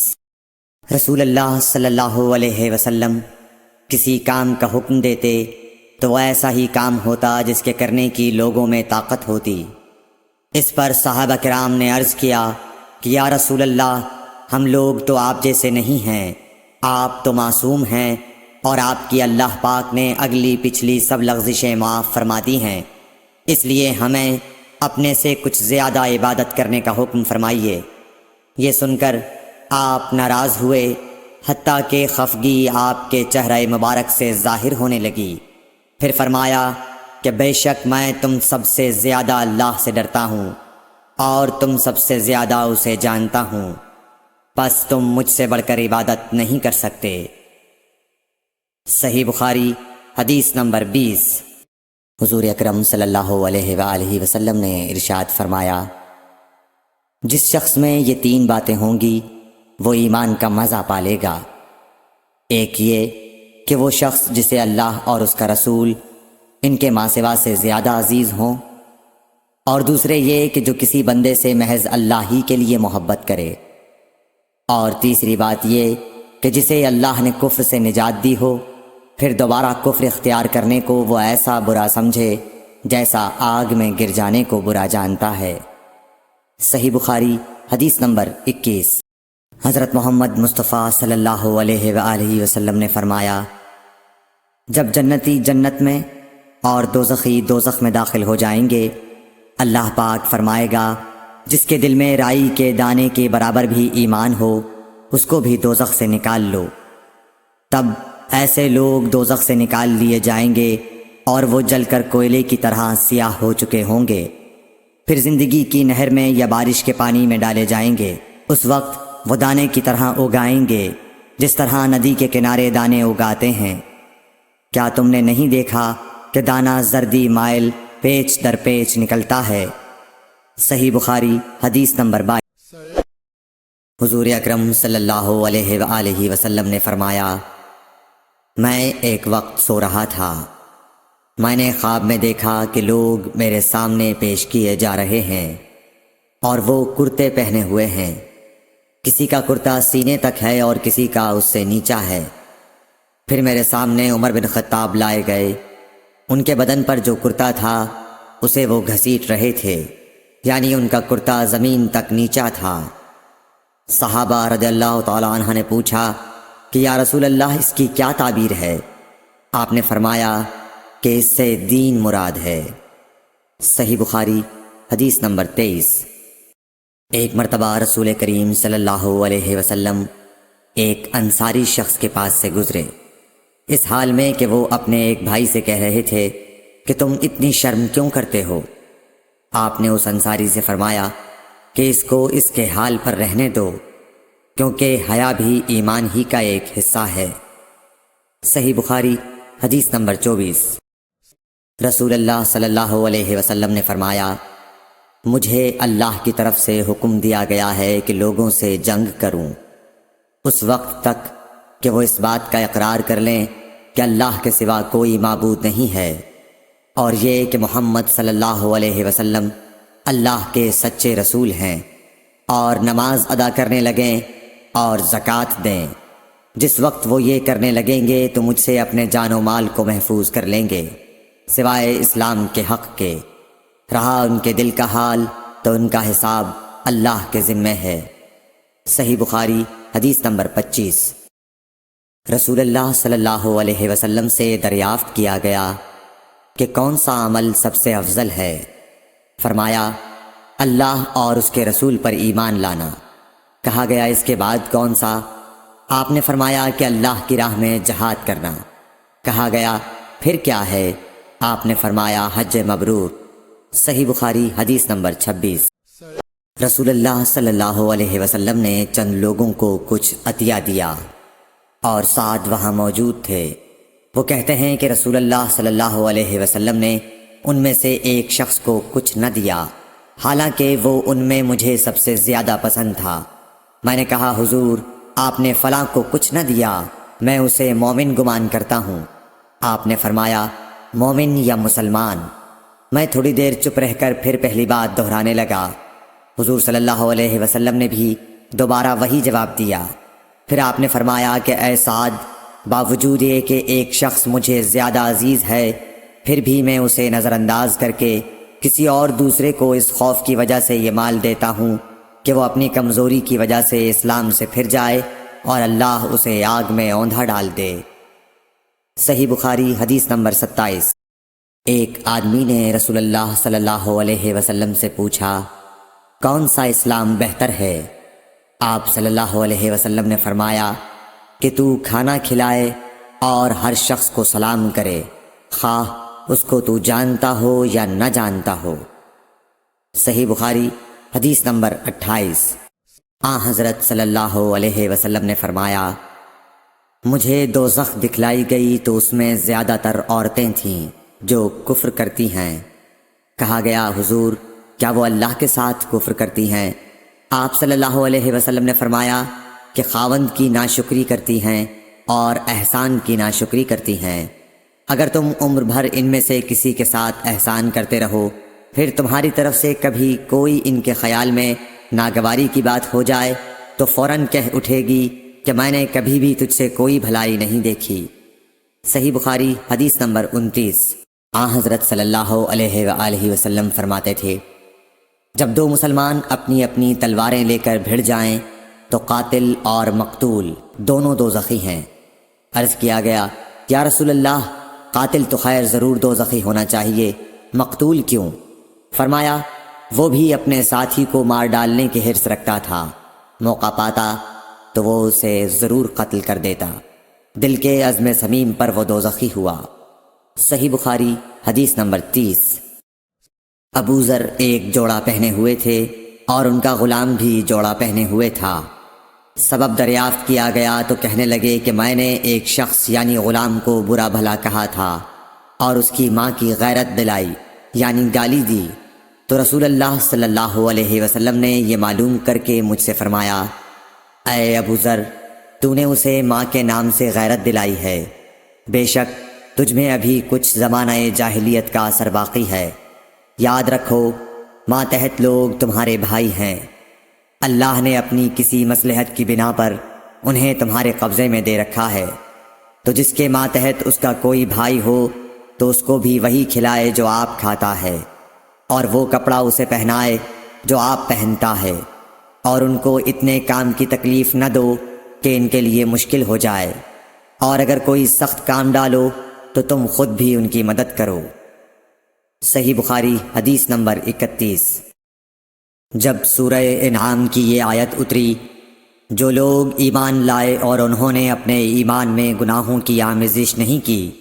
رسول اللہ صلی اللہ علیہ وسلم کسی کام کا حکم دیتے تو ایسا ہی کام ہوتا جس کے کرنے کی لوگوں میں طاقت ہوتی۔ اس پر صحابہ کرام نے عرض کیا کہ یا رسول اللہ، ہم لوگ تو آپ جیسے نہیں ہیں، آپ تو معصوم ہیں، اور آپ کی اللہ پاک نے اگلی پچھلی سب لغزشیں معاف فرما دی ہیں، اس لیے ہمیں اپنے سے کچھ زیادہ عبادت کرنے کا حکم فرمائیے۔ یہ سن کر آپ ناراض ہوئے، حتیٰ کہ خفگی آپ کے چہرہ مبارک سے ظاہر ہونے لگی۔ پھر فرمایا کہ بے شک میں تم سب سے زیادہ اللہ سے ڈرتا ہوں اور تم سب سے زیادہ اسے جانتا ہوں، پس تم مجھ سے بڑھ کر عبادت نہیں کر سکتے۔ صحیح بخاری حدیث نمبر 20۔ حضور اکرم صلی اللہ علیہ وآلہ وسلم نے ارشاد فرمایا، جس شخص میں یہ 3 باتیں ہوں گی وہ ایمان کا مزہ پالے گا۔ ایک یہ کہ وہ شخص جسے اللہ اور اس کا رسول ان کے ماں سوا سے زیادہ عزیز ہوں، اور دوسرے یہ کہ جو کسی بندے سے محض اللہ ہی کے لیے محبت کرے، اور تیسری بات یہ کہ جسے اللہ نے کفر سے نجات دی ہو پھر دوبارہ کفر اختیار کرنے کو وہ ایسا برا سمجھے جیسا آگ میں گر جانے کو برا جانتا ہے۔ صحیح بخاری حدیث نمبر 21۔ حضرت محمد مصطفیٰ صلی اللہ علیہ وآلہ وسلم نے فرمایا، جب جنتی جنت میں اور دوزخی دوزخ میں داخل ہو جائیں گے، اللہ پاک فرمائے گا جس کے دل میں رائی کے دانے کے برابر بھی ایمان ہو اس کو بھی دوزخ سے نکال لو۔ تب ایسے لوگ دوزخ سے نکال لیے جائیں گے اور وہ جل کر کوئلے کی طرح سیاہ ہو چکے ہوں گے، پھر زندگی کی نہر میں یا بارش کے پانی میں ڈالے جائیں گے۔ اس وقت وہ دانے کی طرح اگائیں گے جس طرح ندی کے کنارے دانے اگاتے ہیں۔ کیا تم نے نہیں دیکھا کہ دانہ زردی مائل پیچ در پیچ نکلتا ہے؟ صحیح بخاری حدیث نمبر 22۔ حضور اکرم صلی اللہ علیہ وآلہ وسلم نے فرمایا، میں ایک وقت سو رہا تھا، میں نے خواب میں دیکھا کہ لوگ میرے سامنے پیش کیے جا رہے ہیں اور وہ کرتے پہنے ہوئے ہیں، کسی کا کرتا سینے تک ہے اور کسی کا اس سے نیچا ہے۔ پھر میرے سامنے عمر بن خطاب لائے گئے، ان کے بدن پر جو کرتا تھا اسے وہ گھسیٹ رہے تھے، یعنی ان کا کرتا زمین تک نیچا تھا۔ صحابہ رضی اللہ تعالی عنہ نے پوچھا کہ یا رسول اللہ اس کی کیا تعبیر ہے؟ آپ نے فرمایا کہ اس سے دین مراد ہے۔ صحیح بخاری حدیث نمبر 23۔ ایک مرتبہ رسول کریم صلی اللہ علیہ وسلم ایک انصاری شخص کے پاس سے گزرے، اس حال میں کہ وہ اپنے ایک بھائی سے کہہ رہے تھے کہ تم اتنی شرم کیوں کرتے ہو؟ آپ نے اس انصاری سے فرمایا کہ اس کو اس کے حال پر رہنے دو، کیونکہ حیا بھی ایمان ہی کا ایک حصہ ہے۔ صحیح بخاری حدیث نمبر 24۔ رسول اللہ صلی اللہ علیہ وسلم نے فرمایا، مجھے اللہ کی طرف سے حکم دیا گیا ہے کہ لوگوں سے جنگ کروں اس وقت تک کہ وہ اس بات کا اقرار کر لیں کہ اللہ کے سوا کوئی معبود نہیں ہے، اور یہ کہ محمد صلی اللہ علیہ وسلم اللہ کے سچے رسول ہیں، اور نماز ادا کرنے لگیں اور زکوٰۃ دیں۔ جس وقت وہ یہ کرنے لگیں گے تو مجھ سے اپنے جان و مال کو محفوظ کر لیں گے سوائے اسلام کے حق کے، رہا ان کے دل کا حال تو ان کا حساب اللہ کے ذمہ ہے۔ صحیح بخاری حدیث نمبر 25۔ رسول اللہ صلی اللہ علیہ وسلم سے دریافت کیا گیا کہ کون سا عمل سب سے افضل ہے؟ فرمایا، اللہ اور اس کے رسول پر ایمان لانا۔ کہا گیا، اس کے بعد کون سا؟ آپ نے فرمایا کہ اللہ کی راہ میں جہاد کرنا۔ کہا گیا، پھر کیا ہے؟ آپ نے فرمایا، حج مبرور۔ صحیح بخاری حدیث نمبر 26۔ رسول اللہ صلی اللہ علیہ وسلم نے چند لوگوں کو کچھ عطیہ دیا اور سعد وہاں موجود تھے۔ وہ کہتے ہیں کہ رسول اللہ صلی اللہ علیہ وسلم نے ان میں سے ایک شخص کو کچھ نہ دیا، حالانکہ وہ ان میں مجھے سب سے زیادہ پسند تھا۔ میں نے کہا، حضور آپ نے فلاں کو کچھ نہ دیا، میں اسے مومن گمان کرتا ہوں۔ آپ نے فرمایا، مومن یا مسلمان؟ میں تھوڑی دیر چپ رہ کر پھر پہلی بات دہرانے لگا۔ حضور صلی اللہ علیہ وسلم نے بھی دوبارہ وہی جواب دیا۔ پھر آپ نے فرمایا کہ اے سعد، باوجود یہ کہ ایک شخص مجھے زیادہ عزیز ہے، پھر بھی میں اسے نظر انداز کر کے کسی اور دوسرے کو اس خوف کی وجہ سے یہ مال دیتا ہوں کہ وہ اپنی کمزوری کی وجہ سے اسلام سے پھر جائے اور اللہ اسے آگ میں اوندھا ڈال دے۔ صحیح بخاری حدیث نمبر 27۔ ایک آدمی نے رسول اللہ صلی اللہ علیہ وسلم سے پوچھا، کون سا اسلام بہتر ہے؟ آپ صلی اللہ علیہ وسلم نے فرمایا کہ تو کھانا کھلائے اور ہر شخص کو سلام کرے، خواہ اس کو تو جانتا ہو یا نہ جانتا ہو۔ صحیح بخاری حدیث نمبر 28۔ حضرت صلی اللہ علیہ وسلم نے فرمایا، مجھے دوزخ دکھلائی گئی تو اس میں زیادہ تر عورتیں تھیں جو کفر کرتی ہیں۔ کہا گیا، حضور کیا وہ اللہ کے ساتھ کفر کرتی ہیں؟ آپ صلی اللہ علیہ وسلم نے فرمایا کہ خاوند کی ناشکری کرتی ہیں اور احسان کی ناشکری کرتی ہیں۔ اگر تم عمر بھر ان میں سے کسی کے ساتھ احسان کرتے رہو، پھر تمہاری طرف سے کبھی کوئی ان کے خیال میں ناگواری کی بات ہو جائے تو فوراً کہہ اٹھے گی کہ میں نے کبھی بھی تجھ سے کوئی بھلائی نہیں دیکھی۔ صحیح بخاری حدیث نمبر 29۔ حضرت صلی اللہ علیہ وآلہ وسلم فرماتے تھے، جب دو مسلمان اپنی اپنی تلواریں لے کر بھڑ جائیں تو قاتل اور مقتول دونوں دوزخی ہیں۔ عرض کیا گیا، یا رسول اللہ، قاتل تو خیر ضرور دوزخی ہونا چاہیے، مقتول کیوں؟ فرمایا، وہ بھی اپنے ساتھی کو مار ڈالنے کی حرص رکھتا تھا، موقع پاتا تو وہ اسے ضرور قتل کر دیتا، دل کے عزم صمیم پر وہ دوزخی ہوا۔ صحیح بخاری حدیث نمبر 30۔ ابو ذر ایک جوڑا پہنے ہوئے تھے اور ان کا غلام بھی جوڑا پہنے ہوئے تھا۔ سبب دریافت کیا گیا تو کہنے لگے کہ میں نے ایک شخص یعنی غلام کو برا بھلا کہا تھا اور اس کی ماں کی غیرت دلائی یعنی گالی دی، تو رسول اللہ صلی اللہ علیہ وسلم نے یہ معلوم کر کے مجھ سے فرمایا، اے ابو ذر، تو نے اسے ماں کے نام سے غیرت دلائی ہے، بے شک تجھ میں ابھی کچھ زمانہ جاہلیت کا اثر باقی ہے۔ یاد رکھو، ماتحت لوگ تمہارے بھائی ہیں، اللہ نے اپنی کسی مصلحت کی بنا پر انہیں تمہارے قبضے میں دے رکھا ہے، تو جس کے ماتحت اس کا کوئی بھائی ہو تو اس کو بھی وہی کھلائے جو آپ کھاتا ہے، اور وہ کپڑا اسے پہنائے جو آپ پہنتا ہے، اور ان کو اتنے کام کی تکلیف نہ دو کہ ان کے لیے مشکل ہو جائے، اور اگر کوئی سخت کام ڈالو تو تم خود بھی ان کی مدد کرو۔ صحیح بخاری حدیث نمبر 31۔ جب سورہ انعام کی یہ آیت اتری جو لوگ ایمان لائے اور انہوں نے اپنے ایمان میں گناہوں کی آمیزش نہیں کی،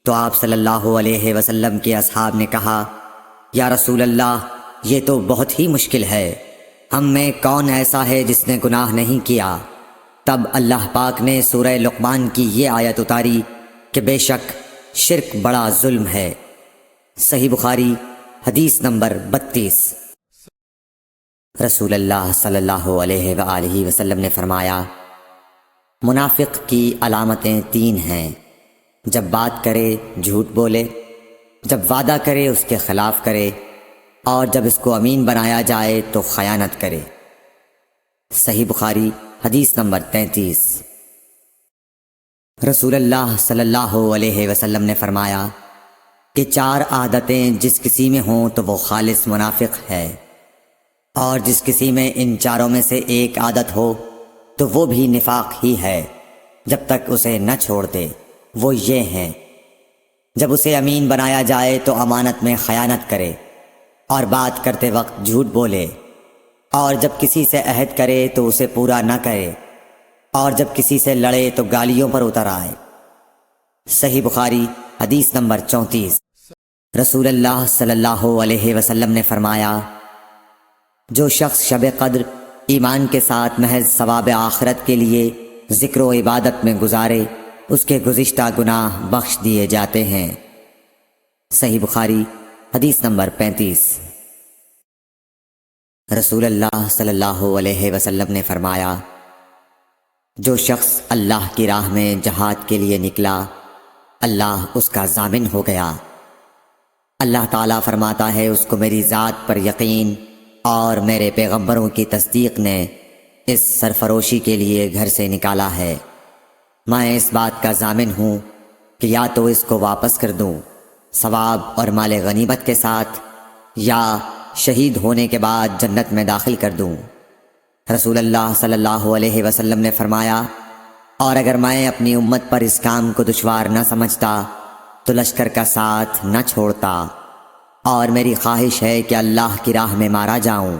تو آپ صلی اللہ علیہ وسلم کے اصحاب نے کہا، یا رسول اللہ، یہ تو بہت ہی مشکل ہے، ہم میں کون ایسا ہے جس نے گناہ نہیں کیا؟ تب اللہ پاک نے سورہ لقمان کی یہ آیت اتاری کہ بے شک شرک بڑا ظلم ہے۔ صحیح بخاری حدیث نمبر 32۔ رسول اللہ صلی اللہ علیہ وآلہ وسلم نے فرمایا، منافق کی علامتیں 3 ہیں: جب بات کرے جھوٹ بولے، جب وعدہ کرے اس کے خلاف کرے، اور جب اس کو امین بنایا جائے تو خیانت کرے۔ صحیح بخاری حدیث نمبر 33۔ رسول اللہ صلی اللہ علیہ وسلم نے فرمایا کہ 4 عادتیں جس کسی میں ہوں تو وہ خالص منافق ہے، اور جس کسی میں ان 4 میں سے ایک عادت ہو تو وہ بھی نفاق ہی ہے جب تک اسے نہ چھوڑ دے۔ وہ یہ ہیں: جب اسے امین بنایا جائے تو امانت میں خیانت کرے، اور بات کرتے وقت جھوٹ بولے، اور جب کسی سے عہد کرے تو اسے پورا نہ کرے، اور جب کسی سے لڑے تو گالیوں پر اتر آئے۔ صحیح بخاری حدیث نمبر 34۔ رسول اللہ صلی اللہ علیہ وسلم نے فرمایا، جو شخص شب قدر ایمان کے ساتھ محض ثواب آخرت کے لیے ذکر و عبادت میں گزارے، اس کے گزشتہ گناہ بخش دیے جاتے ہیں۔ صحیح بخاری حدیث نمبر 35۔ رسول اللہ صلی اللہ علیہ وسلم نے فرمایا، جو شخص اللہ کی راہ میں جہاد کے لیے نکلا، اللہ اس کا ضامن ہو گیا۔ اللہ تعالیٰ فرماتا ہے، اس کو میری ذات پر یقین اور میرے پیغمبروں کی تصدیق نے اس سرفروشی کے لیے گھر سے نکالا ہے۔ میں اس بات کا ضامن ہوں کہ یا تو اس کو واپس کر دوں ثواب اور مال غنیمت کے ساتھ، یا شہید ہونے کے بعد جنت میں داخل کر دوں۔ رسول اللہ صلی اللہ علیہ وسلم نے فرمایا، اور اگر میں اپنی امت پر اس کام کو دشوار نہ سمجھتا تو لشکر کا ساتھ نہ چھوڑتا، اور میری خواہش ہے کہ اللہ کی راہ میں مارا جاؤں،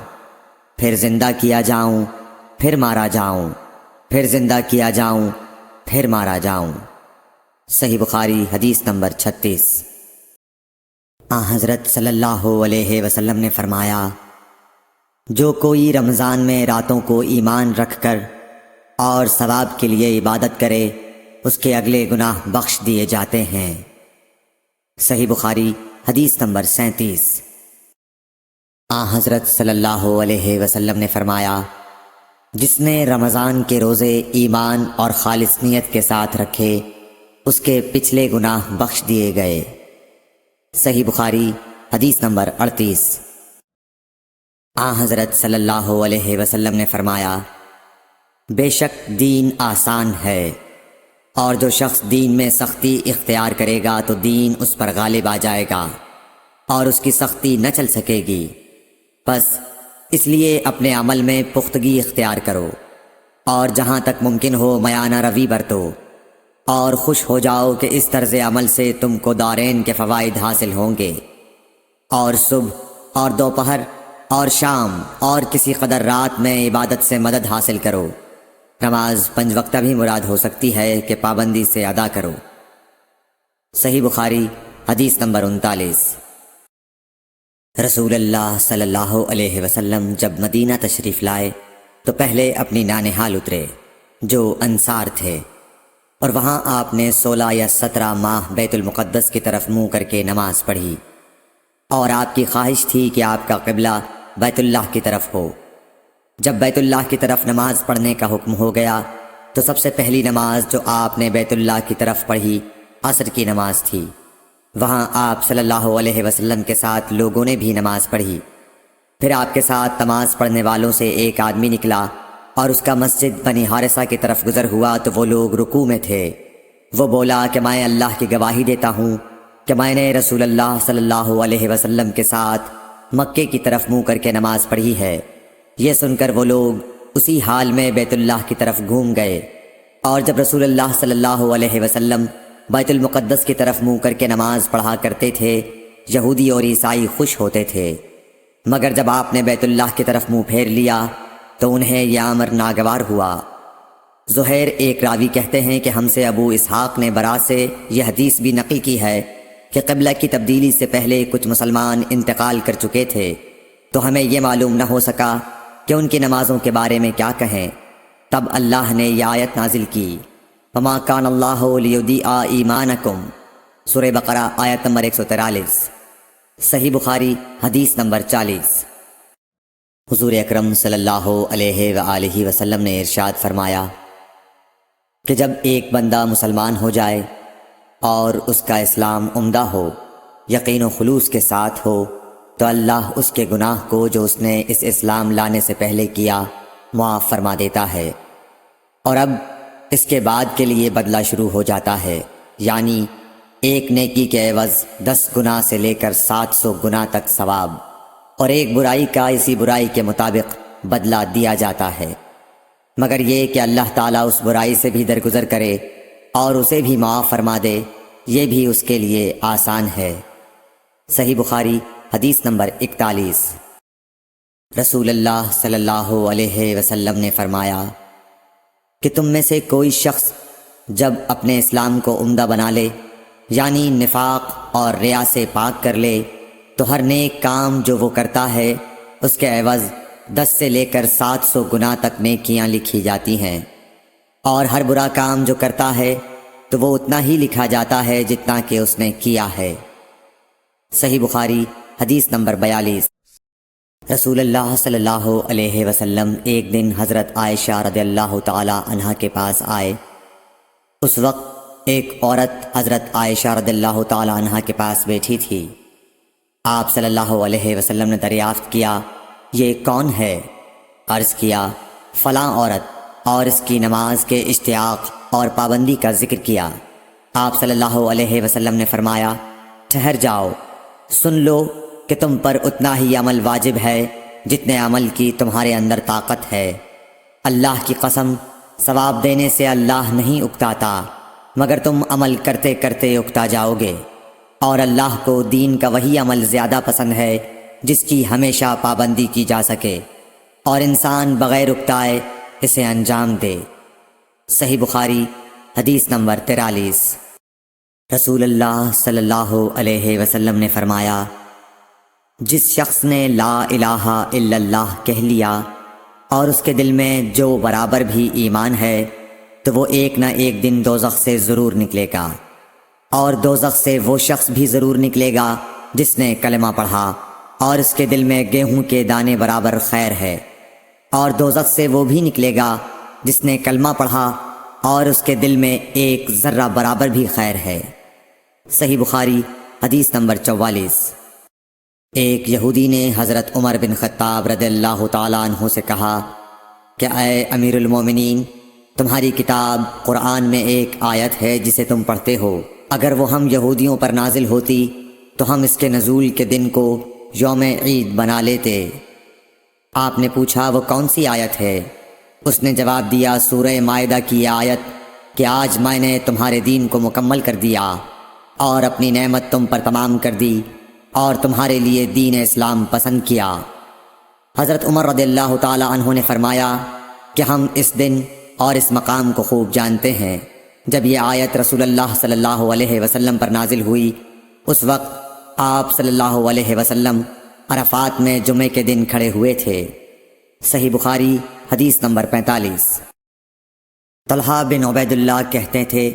پھر زندہ کیا جاؤں، پھر مارا جاؤں، پھر زندہ کیا جاؤں، پھر مارا جاؤں۔ صحیح بخاری حدیث نمبر 36۔ حضرت صلی اللہ علیہ وسلم نے فرمایا، جو کوئی رمضان میں راتوں کو ایمان رکھ کر اور ثواب کے لیے عبادت کرے، اس کے اگلے گناہ بخش دیے جاتے ہیں۔ صحیح بخاری حدیث نمبر 37۔ حضرت صلی اللہ علیہ وسلم نے فرمایا، جس نے رمضان کے روزے ایمان اور خالص نیت کے ساتھ رکھے، اس کے پچھلے گناہ بخش دیے گئے۔ صحیح بخاری حدیث نمبر 38۔ حضرت صلی اللہ علیہ وسلم نے فرمایا، بے شک دین آسان ہے، اور جو شخص دین میں سختی اختیار کرے گا تو دین اس پر غالب آ جائے گا اور اس کی سختی نہ چل سکے گی۔ بس اس لیے اپنے عمل میں پختگی اختیار کرو، اور جہاں تک ممکن ہو میانہ روی برتو، اور خوش ہو جاؤ کہ اس طرز عمل سے تم کو دارین کے فوائد حاصل ہوں گے، اور صبح اور دوپہر اور شام اور کسی قدر رات میں عبادت سے مدد حاصل کرو۔ نماز 5 وقتہ بھی مراد ہو سکتی ہے کہ پابندی سے ادا کرو۔ صحیح بخاری حدیث نمبر 39۔ رسول اللہ صلی اللہ علیہ وسلم جب مدینہ تشریف لائے تو پہلے اپنی نانہال اترے جو انصار تھے، اور وہاں آپ نے 16 یا 17 ماہ بیت المقدس کی طرف منہ کر کے نماز پڑھی، اور آپ کی خواہش تھی کہ آپ کا قبلہ بیت اللہ کی طرف ہو۔ جب بیت اللہ کی طرف نماز پڑھنے کا حکم ہو گیا تو سب سے پہلی نماز جو آپ نے بیت اللہ کی طرف پڑھی عصر کی نماز تھی۔ وہاں آپ صلی اللہ علیہ وسلم کے ساتھ لوگوں نے بھی نماز پڑھی۔ پھر آپ کے ساتھ نماز پڑھنے والوں سے ایک آدمی نکلا اور اس کا مسجد بنی حارثہ کی طرف گزر ہوا تو وہ لوگ رکوع میں تھے۔ وہ بولا کہ میں اللہ کی گواہی دیتا ہوں کہ میں نے رسول اللہ صلی اللہ علیہ وسلم کے ساتھ مکے کی طرف منہ کر کے نماز پڑھی ہے۔ یہ سن کر وہ لوگ اسی حال میں بیت اللہ کی طرف گھوم گئے، اور جب رسول اللہ صلی اللہ علیہ وسلم بیت المقدس کی طرف منہ کر کے نماز پڑھا کرتے تھے، یہودی اور عیسائی خوش ہوتے تھے، مگر جب آپ نے بیت اللہ کی طرف منہ پھیر لیا تو انہیں یہ امر ناگوار ہوا۔ زہیر ایک راوی کہتے ہیں کہ ہم سے ابو اسحاق نے برا سے یہ حدیث بھی نقل کی ہے کہ قبلہ کی تبدیلی سے پہلے کچھ مسلمان انتقال کر چکے تھے، تو ہمیں یہ معلوم نہ ہو سکا کہ ان کی نمازوں کے بارے میں کیا کہیں۔ تب اللہ نے یہ آیت نازل کی، وَمَا كَانَ اللَّهُ لِيُضِيعَ إِيمَانَكُمْ، سورہ بقرہ آیت نمبر 143، صحیح بخاری حدیث نمبر 40۔ حضور اکرم صلی اللہ علیہ وآلہ وسلم نے ارشاد فرمایا کہ جب ایک بندہ مسلمان ہو جائے اور اس کا اسلام عمدہ ہو، یقین و خلوص کے ساتھ ہو، تو اللہ اس کے گناہ کو جو اس نے اس اسلام لانے سے پہلے کیا معاف فرما دیتا ہے، اور اب اس کے بعد کے لیے بدلہ شروع ہو جاتا ہے، یعنی ایک نیکی کے عوض 10 گناہ سے لے کر 700 گناہ تک ثواب، اور ایک برائی کا اسی برائی کے مطابق بدلہ دیا جاتا ہے، مگر یہ کہ اللہ تعالیٰ اس برائی سے بھی درگزر کرے اور اسے بھی معاف فرما دے، یہ بھی اس کے لیے آسان ہے۔ صحیح بخاری حدیث نمبر 41۔ رسول اللہ صلی اللہ علیہ وسلم نے فرمایا کہ تم میں سے کوئی شخص جب اپنے اسلام کو عمدہ بنا لے، یعنی نفاق اور ریا سے پاک کر لے، تو ہر نیک کام جو وہ کرتا ہے اس کے عوض 10 سے لے کر 700 گناہ تک نیکیاں لکھی جاتی ہیں، اور ہر برا کام جو کرتا ہے تو وہ اتنا ہی لکھا جاتا ہے جتنا کہ اس نے کیا ہے۔ صحیح بخاری حدیث نمبر 42۔ رسول اللہ صلی اللہ علیہ وسلم ایک دن حضرت عائشہ رضی اللہ تعالی عنہا کے پاس آئے۔ اس وقت ایک عورت حضرت عائشہ رضی اللہ تعالی عنہا کے پاس بیٹھی تھی۔ آپ صلی اللہ علیہ وسلم نے دریافت کیا، یہ کون ہے؟ عرض کیا، فلاں عورت، اور اس کی نماز کے اشتیاق اور پابندی کا ذکر کیا۔ آپ صلی اللہ علیہ وسلم نے فرمایا، ٹھہر جاؤ، سن لو کہ تم پر اتنا ہی عمل واجب ہے جتنے عمل کی تمہارے اندر طاقت ہے۔ اللہ کی قسم، ثواب دینے سے اللہ نہیں اکتاتا، مگر تم عمل کرتے کرتے اکتا جاؤ گے، اور اللہ کو دین کا وہی عمل زیادہ پسند ہے جس کی ہمیشہ پابندی کی جا سکے، اور انسان بغیر اکتائے اسے انجام دے۔ صحیح بخاری حدیث نمبر 43۔ رسول اللہ صلی اللہ علیہ وسلم نے فرمایا، جس شخص نے لا الہ الا اللہ کہہ لیا اور اس کے دل میں جو برابر بھی ایمان ہے، تو وہ ایک نہ ایک دن دوزخ سے ضرور نکلے گا، اور دوزخ سے وہ شخص بھی ضرور نکلے گا جس نے کلمہ پڑھا اور اس کے دل میں گیہوں کے دانے برابر خیر ہے، اور دوزخ سے وہ بھی نکلے گا جس نے کلمہ پڑھا اور اس کے دل میں ایک ذرہ برابر بھی خیر ہے۔ صحیح بخاری حدیث نمبر 44۔ ایک یہودی نے حضرت عمر بن خطاب رضی اللہ تعالیٰ عنہ سے کہا کہ اے امیر المومنین، تمہاری کتاب قرآن میں ایک آیت ہے جسے تم پڑھتے ہو، اگر وہ ہم یہودیوں پر نازل ہوتی تو ہم اس کے نزول کے دن کو یوم عید بنا لیتے۔ آپ نے پوچھا، وہ کون سی آیت ہے؟ اس نے جواب دیا، سورہ مائدہ کی آیت کہ آج میں نے تمہارے دین کو مکمل کر دیا اور اپنی نعمت تم پر تمام کر دی اور تمہارے لیے دین اسلام پسند کیا۔ حضرت عمر رضی اللہ تعالی عنہ نے فرمایا کہ ہم اس دن اور اس مقام کو خوب جانتے ہیں۔ جب یہ آیت رسول اللہ صلی اللہ علیہ وسلم پر نازل ہوئی، اس وقت آپ صلی اللہ علیہ وسلم عرفات میں جمعے کے دن کھڑے ہوئے تھے۔ صحیح بخاری حدیث نمبر 45۔ طلحہ بن عبید اللہ کہتے تھے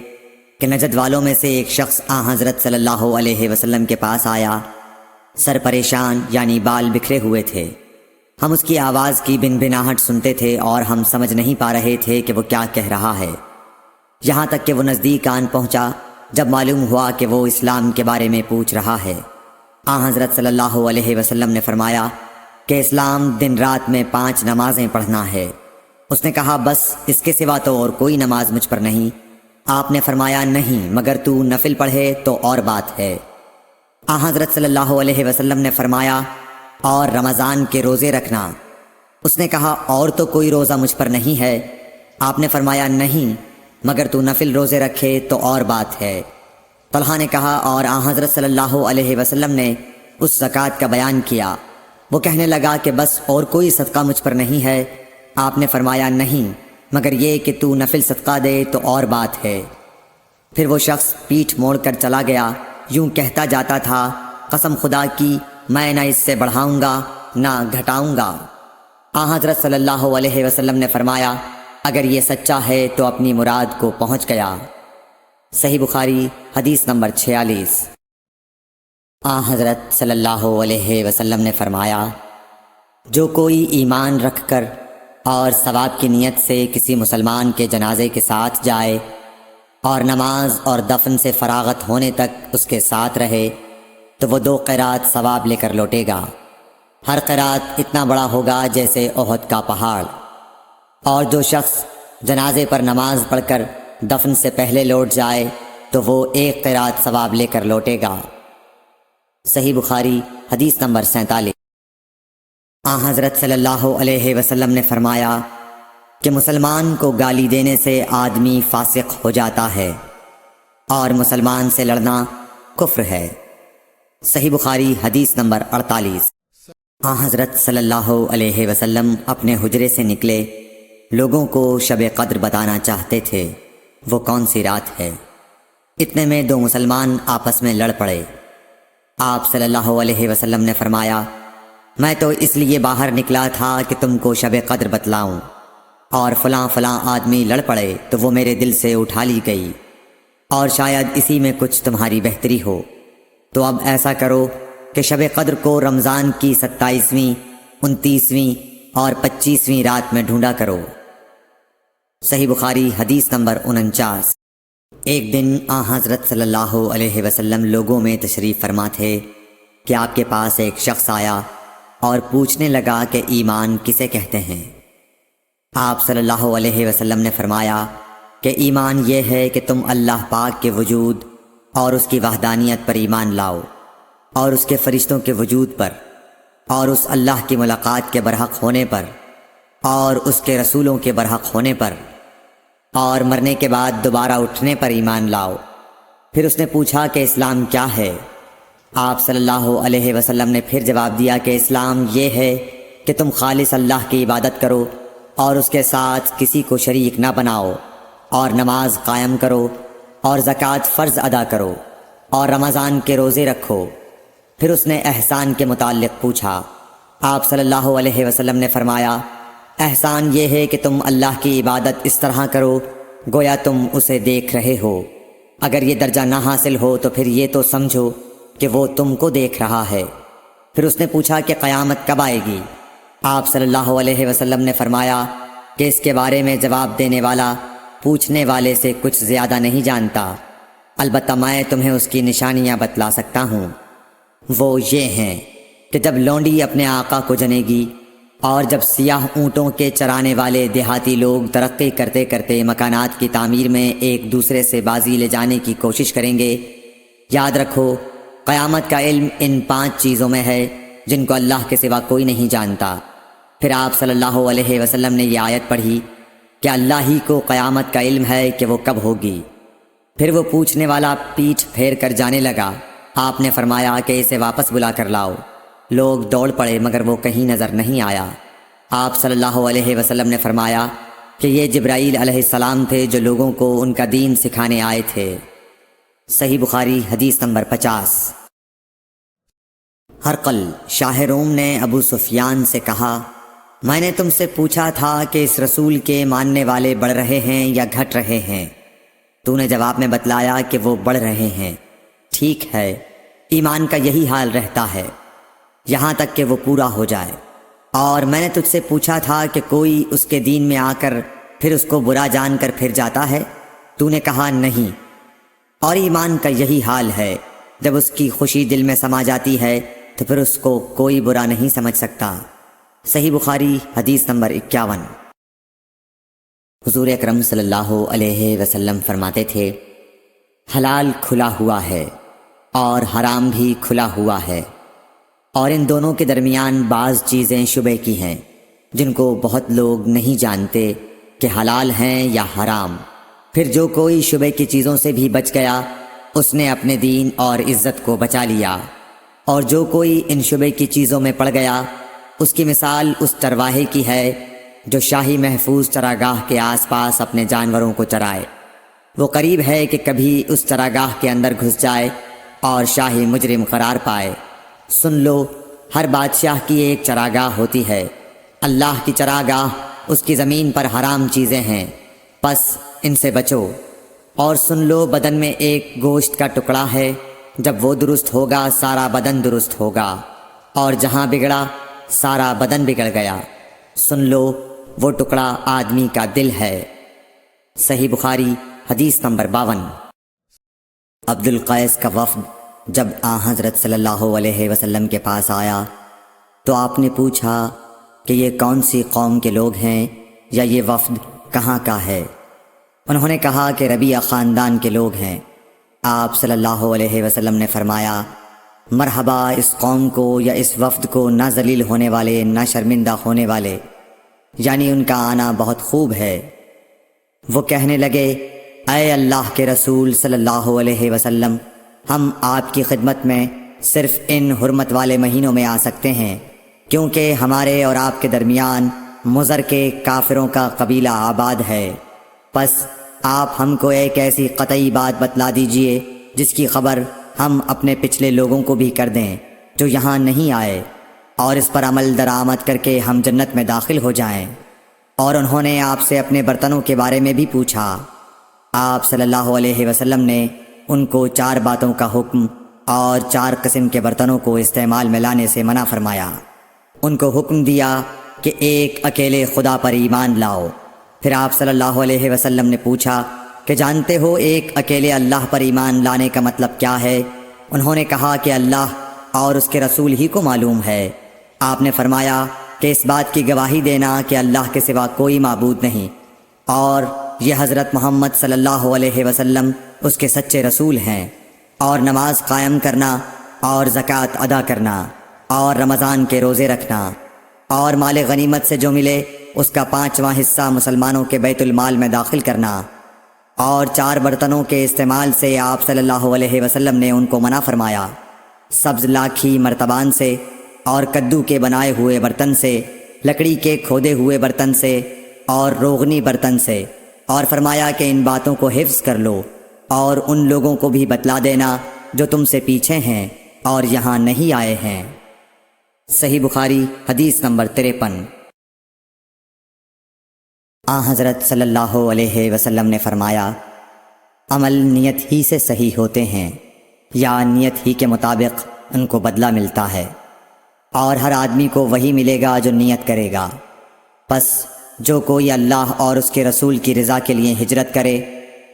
کہ نجد والوں میں سے ایک شخص حضرت صلی اللہ علیہ وسلم کے پاس آیا، سر پریشان یعنی بال بکھرے ہوئے تھے۔ ہم اس کی آواز کی بنبناہٹ سنتے تھے اور ہم سمجھ نہیں پا رہے تھے کہ وہ کیا کہہ رہا ہے، یہاں تک کہ وہ نزدیک آن پہنچا جب معلوم ہوا کہ وہ اسلام کے بارے میں پوچھ رہا ہے۔ حضرت صلی اللہ علیہ وسلم نے فرمایا کہ اسلام دن رات میں 5 نمازیں پڑھنا ہے۔ اس نے کہا، بس اس کے سوا تو اور کوئی نماز مجھ پر نہیں۔ آپ نے فرمایا، نہیں، مگر تو نفل پڑھے تو اور بات ہے۔ حضرت صلی اللہ علیہ وسلم نے فرمایا، اور رمضان کے روزے رکھنا۔ اس نے کہا، اور تو کوئی روزہ مجھ پر نہیں ہے۔ آپ نے فرمایا، نہیں، مگر تو نفل روزے رکھے تو اور بات ہے۔ طلحہ نے کہا، اور حضرت صلی اللہ علیہ وسلم نے اس زکوٰۃ کا بیان کیا۔ وہ کہنے لگا کہ بس اور کوئی صدقہ مجھ پر نہیں ہے۔ آپ نے فرمایا نہیں، مگر یہ کہ تو نفل صدقہ دے تو اور بات ہے۔ پھر وہ شخص پیٹھ موڑ کر چلا گیا، یوں کہتا جاتا تھا، قسم خدا کی میں نہ اس سے بڑھاؤں گا نہ گھٹاؤں گا۔ حضرت صلی اللہ علیہ وسلم نے فرمایا، اگر یہ سچا ہے تو اپنی مراد کو پہنچ گیا۔ صحیح بخاری حدیث نمبر 46۔ حضرت صلی اللہ علیہ وسلم نے فرمایا، جو کوئی ایمان رکھ کر اور ثواب کی نیت سے کسی مسلمان کے جنازے کے ساتھ جائے اور نماز اور دفن سے فراغت ہونے تک اس کے ساتھ رہے تو وہ 2 قرات ثواب لے کر لوٹے گا۔ ہر قرات اتنا بڑا ہوگا جیسے احد کا پہاڑ۔ اور جو شخص جنازے پر نماز پڑھ کر دفن سے پہلے لوٹ جائے تو وہ 1 قرات ثواب لے کر لوٹے گا۔ صحیح بخاری حدیث نمبر 47۔ حضرت صلی اللہ علیہ وسلم نے فرمایا کہ مسلمان کو گالی دینے سے آدمی فاسق ہو جاتا ہے اور مسلمان سے لڑنا کفر ہے۔ صحیح بخاری حدیث نمبر 48۔ حضرت صلی اللہ علیہ وسلم اپنے حجرے سے نکلے، لوگوں کو شب قدر بتانا چاہتے تھے وہ کون سی رات ہے۔ اتنے میں 2 مسلمان آپس میں لڑ پڑے۔ آپ صلی اللہ علیہ وسلم نے فرمایا، میں تو اس لیے باہر نکلا تھا کہ تم کو شب قدر بتلاؤں، اور فلاں فلاں آدمی لڑ پڑے تو وہ میرے دل سے اٹھا لی گئی، اور شاید اسی میں کچھ تمہاری بہتری ہو، تو اب ایسا کرو کہ شب قدر کو رمضان کی 27ویں، 29ویں اور 25ویں رات میں ڈھونڈا کرو۔ صحیح بخاری حدیث نمبر 49۔ ایک دن حضرت صلی اللہ علیہ وسلم لوگوں میں تشریف فرما تھے کہ آپ کے پاس ایک شخص آیا اور پوچھنے لگا کہ ایمان کسے کہتے ہیں۔ آپ صلی اللہ علیہ وسلم نے فرمایا کہ ایمان یہ ہے کہ تم اللہ پاک کے وجود اور اس کی وحدانیت پر ایمان لاؤ، اور اس کے فرشتوں کے وجود پر، اور اس اللہ کی ملاقات کے برحق ہونے پر، اور اس کے رسولوں کے برحق ہونے پر، اور مرنے کے بعد دوبارہ اٹھنے پر ایمان لاؤ۔ پھر اس نے پوچھا کہ اسلام کیا ہے؟ آپ صلی اللہ علیہ وسلم نے پھر جواب دیا کہ اسلام یہ ہے کہ تم خالص اللہ کی عبادت کرو اور اس کے ساتھ کسی کو شریک نہ بناؤ، اور نماز قائم کرو، اور زکوٰۃ فرض ادا کرو، اور رمضان کے روزے رکھو۔ پھر اس نے احسان کے متعلق پوچھا۔ آپ صلی اللہ علیہ وسلم نے فرمایا، احسان یہ ہے کہ تم اللہ کی عبادت اس طرح کرو گویا تم اسے دیکھ رہے ہو۔ اگر یہ درجہ نہ حاصل ہو تو پھر یہ تو سمجھو کہ وہ تم کو دیکھ رہا ہے۔ پھر اس نے پوچھا کہ قیامت کب آئے گی؟ آپ صلی اللہ علیہ وسلم نے فرمایا کہ اس کے بارے میں جواب دینے والا پوچھنے والے سے کچھ زیادہ نہیں جانتا، البتہ میں تمہیں اس کی نشانیاں بتلا سکتا ہوں۔ وہ یہ ہیں کہ جب لونڈی اپنے آقا کو جنے گی، اور جب سیاہ اونٹوں کے چرانے والے دیہاتی لوگ ترقی کرتے کرتے مکانات کی تعمیر میں ایک دوسرے سے بازی لے جانے کی کوشش کریں گے، یاد رکھو قیامت کا علم ان 5 چیزوں میں ہے جن کو اللہ کے سوا کوئی نہیں جانتا۔ پھر آپ صلی اللہ علیہ وسلم نے یہ آیت پڑھی کہ اللہ ہی کو قیامت کا علم ہے کہ وہ کب ہوگی۔ پھر وہ پوچھنے والا پیٹھ پھیر کر جانے لگا۔ آپ نے فرمایا کہ اسے واپس بلا کر لاؤ۔ لوگ دوڑ پڑے مگر وہ کہیں نظر نہیں آیا۔ آپ صلی اللہ علیہ وسلم نے فرمایا کہ یہ جبرائیل علیہ السلام تھے جو لوگوں کو ان کا دین سکھانے آئے تھے۔ صحیح بخاری حدیث نمبر 50۔ ہرقل شاہ روم نے ابو سفیان سے کہا، میں نے تم سے پوچھا تھا کہ اس رسول کے ماننے والے بڑھ رہے ہیں یا گھٹ رہے ہیں؟ تو نے جواب میں بتلایا کہ وہ بڑھ رہے ہیں۔ ٹھیک ہے، ایمان کا یہی حال رہتا ہے یہاں تک کہ وہ پورا ہو جائے۔ اور میں نے تجھ سے پوچھا تھا کہ کوئی اس کے دین میں آ کر پھر اس کو برا جان کر پھر جاتا ہے؟ تو نے کہا نہیں۔ اور ایمان کا یہی حال ہے، جب اس کی خوشی دل میں سما جاتی ہے تو پھر اس کو کوئی برا نہیں سمجھ سکتا۔ صحیح بخاری حدیث نمبر 51۔ حضور اکرم صلی اللہ علیہ وسلم فرماتے تھے، حلال کھلا ہوا ہے اور حرام بھی کھلا ہوا ہے، اور ان دونوں کے درمیان بعض چیزیں شبہ کی ہیں جن کو بہت لوگ نہیں جانتے کہ حلال ہیں یا حرام۔ پھر جو کوئی شبہ کی چیزوں سے بھی بچ گیا اس نے اپنے دین اور عزت کو بچا لیا، اور جو کوئی ان شبہ کی چیزوں میں پڑ گیا اس کی مثال اس چرواہے کی ہے جو شاہی محفوظ چراگاہ کے آس پاس اپنے جانوروں کو چرائے، وہ قریب ہے کہ کبھی اس چراگاہ کے اندر گھس جائے اور شاہی مجرم قرار پائے۔ سن لو، ہر بادشاہ کی ایک چراگاہ ہوتی ہے، اللہ کی چراگاہ اس کی زمین پر حرام چیزیں ہیں، پس ان سے بچو۔ اور سن لو، بدن میں ایک گوشت کا ٹکڑا ہے، جب وہ درست ہوگا سارا بدن درست ہوگا، اور جہاں بگڑا سارا بدن بگڑ گیا۔ سن لو، وہ ٹکڑا آدمی کا دل ہے۔ صحیح بخاری حدیث نمبر 52۔ عبد القیس کا وفد جب حضرت صلی اللہ علیہ وسلم کے پاس آیا تو آپ نے پوچھا کہ یہ کون سی قوم کے لوگ ہیں یا یہ وفد کہاں کا ہے؟ انہوں نے کہا کہ ربیعہ خاندان کے لوگ ہیں۔ آپ صلی اللہ علیہ وسلم نے فرمایا، مرحبا اس قوم کو یا اس وفد کو، نہ ذلیل ہونے والے نہ شرمندہ ہونے والے، یعنی ان کا آنا بہت خوب ہے۔ وہ کہنے لگے، اے اللہ کے رسول صلی اللہ علیہ وسلم، ہم آپ کی خدمت میں صرف ان حرمت والے مہینوں میں آ سکتے ہیں، کیونکہ ہمارے اور آپ کے درمیان مضر کے کافروں کا قبیلہ آباد ہے۔ پس آپ ہم کو ایک ایسی قطعی بات بتلا دیجئے جس کی خبر ہم اپنے پچھلے لوگوں کو بھی کر دیں جو یہاں نہیں آئے، اور اس پر عمل درآمد کر کے ہم جنت میں داخل ہو جائیں۔ اور انہوں نے آپ سے اپنے برتنوں کے بارے میں بھی پوچھا۔ آپ صلی اللہ علیہ وسلم نے ان کو 4 باتوں کا حکم اور 4 قسم کے برتنوں کو استعمال میں لانے سے منع فرمایا۔ ان کو حکم دیا کہ ایک اکیلے خدا پر ایمان لاؤ۔ پھر آپ صلی اللہ علیہ وسلم نے پوچھا کہ جانتے ہو ایک اکیلے اللہ پر ایمان لانے کا مطلب کیا ہے؟ انہوں نے کہا کہ اللہ اور اس کے رسول ہی کو معلوم ہے۔ آپ نے فرمایا کہ اس بات کی گواہی دینا کہ اللہ کے سوا کوئی معبود نہیں، اور یہ حضرت محمد صلی اللہ علیہ وسلم اس کے سچے رسول ہیں، اور نماز قائم کرنا اور زکوٰۃ ادا کرنا اور رمضان کے روزے رکھنا، اور مال غنیمت سے جو ملے اس کا 5واں حصہ مسلمانوں کے بیت المال میں داخل کرنا، اور 4 برتنوں کے استعمال سے آپ صلی اللہ علیہ وسلم نے ان کو منع فرمایا، سبز لاکھی مرتبان سے اور کدو کے بنائے ہوئے برتن سے، لکڑی کے کھودے ہوئے برتن سے اور روغنی برتن سے، اور فرمایا کہ ان باتوں کو حفظ کر لو اور ان لوگوں کو بھی بتلا دینا جو تم سے پیچھے ہیں اور یہاں نہیں آئے ہیں۔ صحیح بخاری حدیث نمبر 53۔ حضرت صلی اللہ علیہ وسلم نے فرمایا، عمل نیت ہی سے صحیح ہوتے ہیں یا نیت ہی کے مطابق ان کو بدلہ ملتا ہے، اور ہر آدمی کو وہی ملے گا جو نیت کرے گا۔ پس جو کوئی اللہ اور اس کے رسول کی رضا کے لیے ہجرت کرے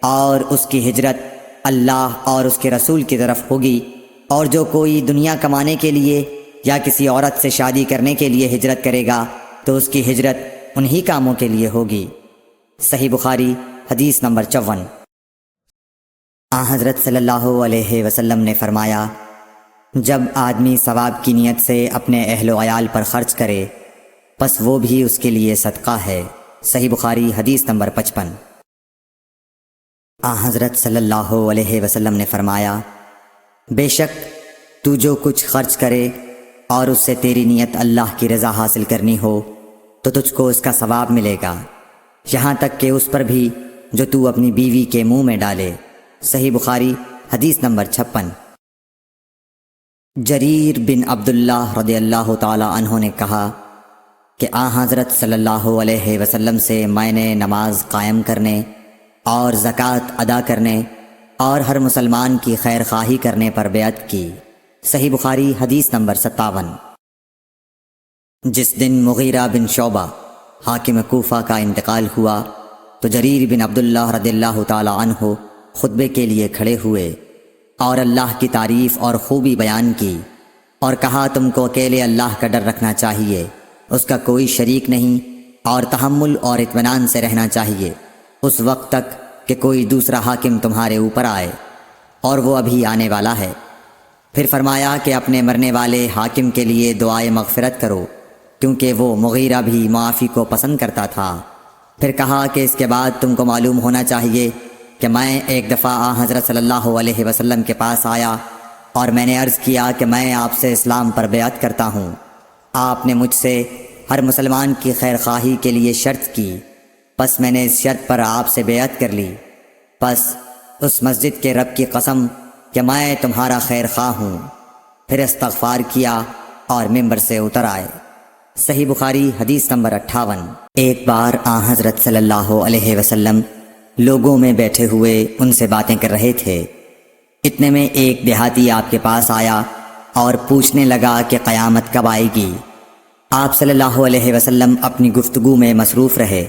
اور اس کی ہجرت اللہ اور اس کے رسول کی طرف ہوگی، اور جو کوئی دنیا کمانے کے لیے یا کسی عورت سے شادی کرنے کے لیے ہجرت کرے گا تو اس کی ہجرت انہی کاموں کے لیے ہوگی۔ صحیح بخاری حدیث نمبر 54۔ حضرت صلی اللہ علیہ وسلم نے فرمایا، جب آدمی ثواب کی نیت سے اپنے اہل و عیال پر خرچ کرے پس وہ بھی اس کے لیے صدقہ ہے۔ صحیح بخاری حدیث نمبر 55۔ حضرت صلی اللہ علیہ وسلم نے فرمایا، بے شک تو جو کچھ خرچ کرے اور اس سے تیری نیت اللہ کی رضا حاصل کرنی ہو تو تجھ کو اس کا ثواب ملے گا، یہاں تک کہ اس پر بھی جو تو اپنی بیوی کے منہ میں ڈالے۔ صحیح بخاری حدیث نمبر 56۔ جریر بن عبداللہ رضی اللہ تعالی عنہ نے کہا کہ حضرت صلی اللہ علیہ وسلم سے میں نے نماز قائم کرنے اور زکوٰۃ ادا کرنے اور ہر مسلمان کی خیر خواہی کرنے پر بیعت کی۔ صحیح بخاری حدیث نمبر 57۔ جس دن مغیرہ بن شعبہ حاکم کوفہ کا انتقال ہوا تو جریر بن عبداللہ رضی اللہ تعالی عنہ خطبے کے لیے کھڑے ہوئے اور اللہ کی تعریف اور خوبی بیان کی، اور کہا تم کو اکیلے اللہ کا ڈر رکھنا چاہیے، اس کا کوئی شریک نہیں، اور تحمل اور اطمینان سے رہنا چاہیے اس وقت تک کہ کوئی دوسرا حاکم تمہارے اوپر آئے، اور وہ ابھی آنے والا ہے۔ پھر فرمایا کہ اپنے مرنے والے حاکم کے لیے دعائے مغفرت کرو، کیونکہ وہ مغیرہ بھی معافی کو پسند کرتا تھا۔ پھر کہا کہ اس کے بعد تم کو معلوم ہونا چاہیے کہ میں ایک دفعہ حضرت صلی اللہ علیہ وسلم کے پاس آیا اور میں نے عرض کیا کہ میں آپ سے اسلام پر بیعت کرتا ہوں۔ آپ نے مجھ سے ہر مسلمان کی خیر خواہی کے لیے شرط کی، پس میں نے اس شرط پر آپ سے بیعت کر لی۔ پس اس مسجد کے رب کی قسم کہ میں تمہارا خیر خواہ ہوں۔ پھر استغفار کیا اور ممبر سے اتر آئے۔ صحیح بخاری حدیث نمبر 58۔ ایک بار حضرت صلی اللہ علیہ وسلم لوگوں میں بیٹھے ہوئے ان سے باتیں کر رہے تھے۔ اتنے میں ایک دیہاتی آپ کے پاس آیا اور پوچھنے لگا کہ قیامت کب آئے گی۔ آپ صلی اللہ علیہ وسلم اپنی گفتگو میں مصروف رہے۔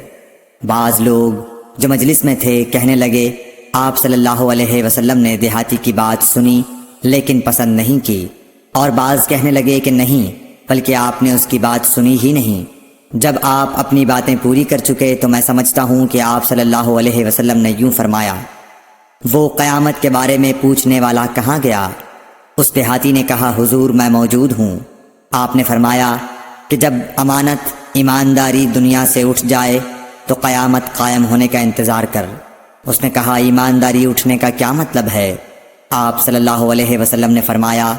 بعض لوگ جو مجلس میں تھے کہنے لگے، آپ صلی اللہ علیہ وسلم نے دیہاتی کی بات سنی لیکن پسند نہیں کی، اور بعض کہنے لگے کہ نہیں، بلکہ آپ نے اس کی بات سنی ہی نہیں۔ جب آپ اپنی باتیں پوری کر چکے تو میں سمجھتا ہوں کہ آپ صلی اللہ علیہ وسلم نے یوں فرمایا، وہ قیامت کے بارے میں پوچھنے والا کہاں گیا؟ اس دیہاتی نے کہا، حضور میں موجود ہوں۔ آپ نے فرمایا کہ جب امانت ایمانداری دنیا سے اٹھ جائے تو قیامت قائم ہونے کا انتظار کر۔ اس نے کہا، ایمانداری اٹھنے کا کیا مطلب ہے؟ آپ صلی اللہ علیہ وسلم نے فرمایا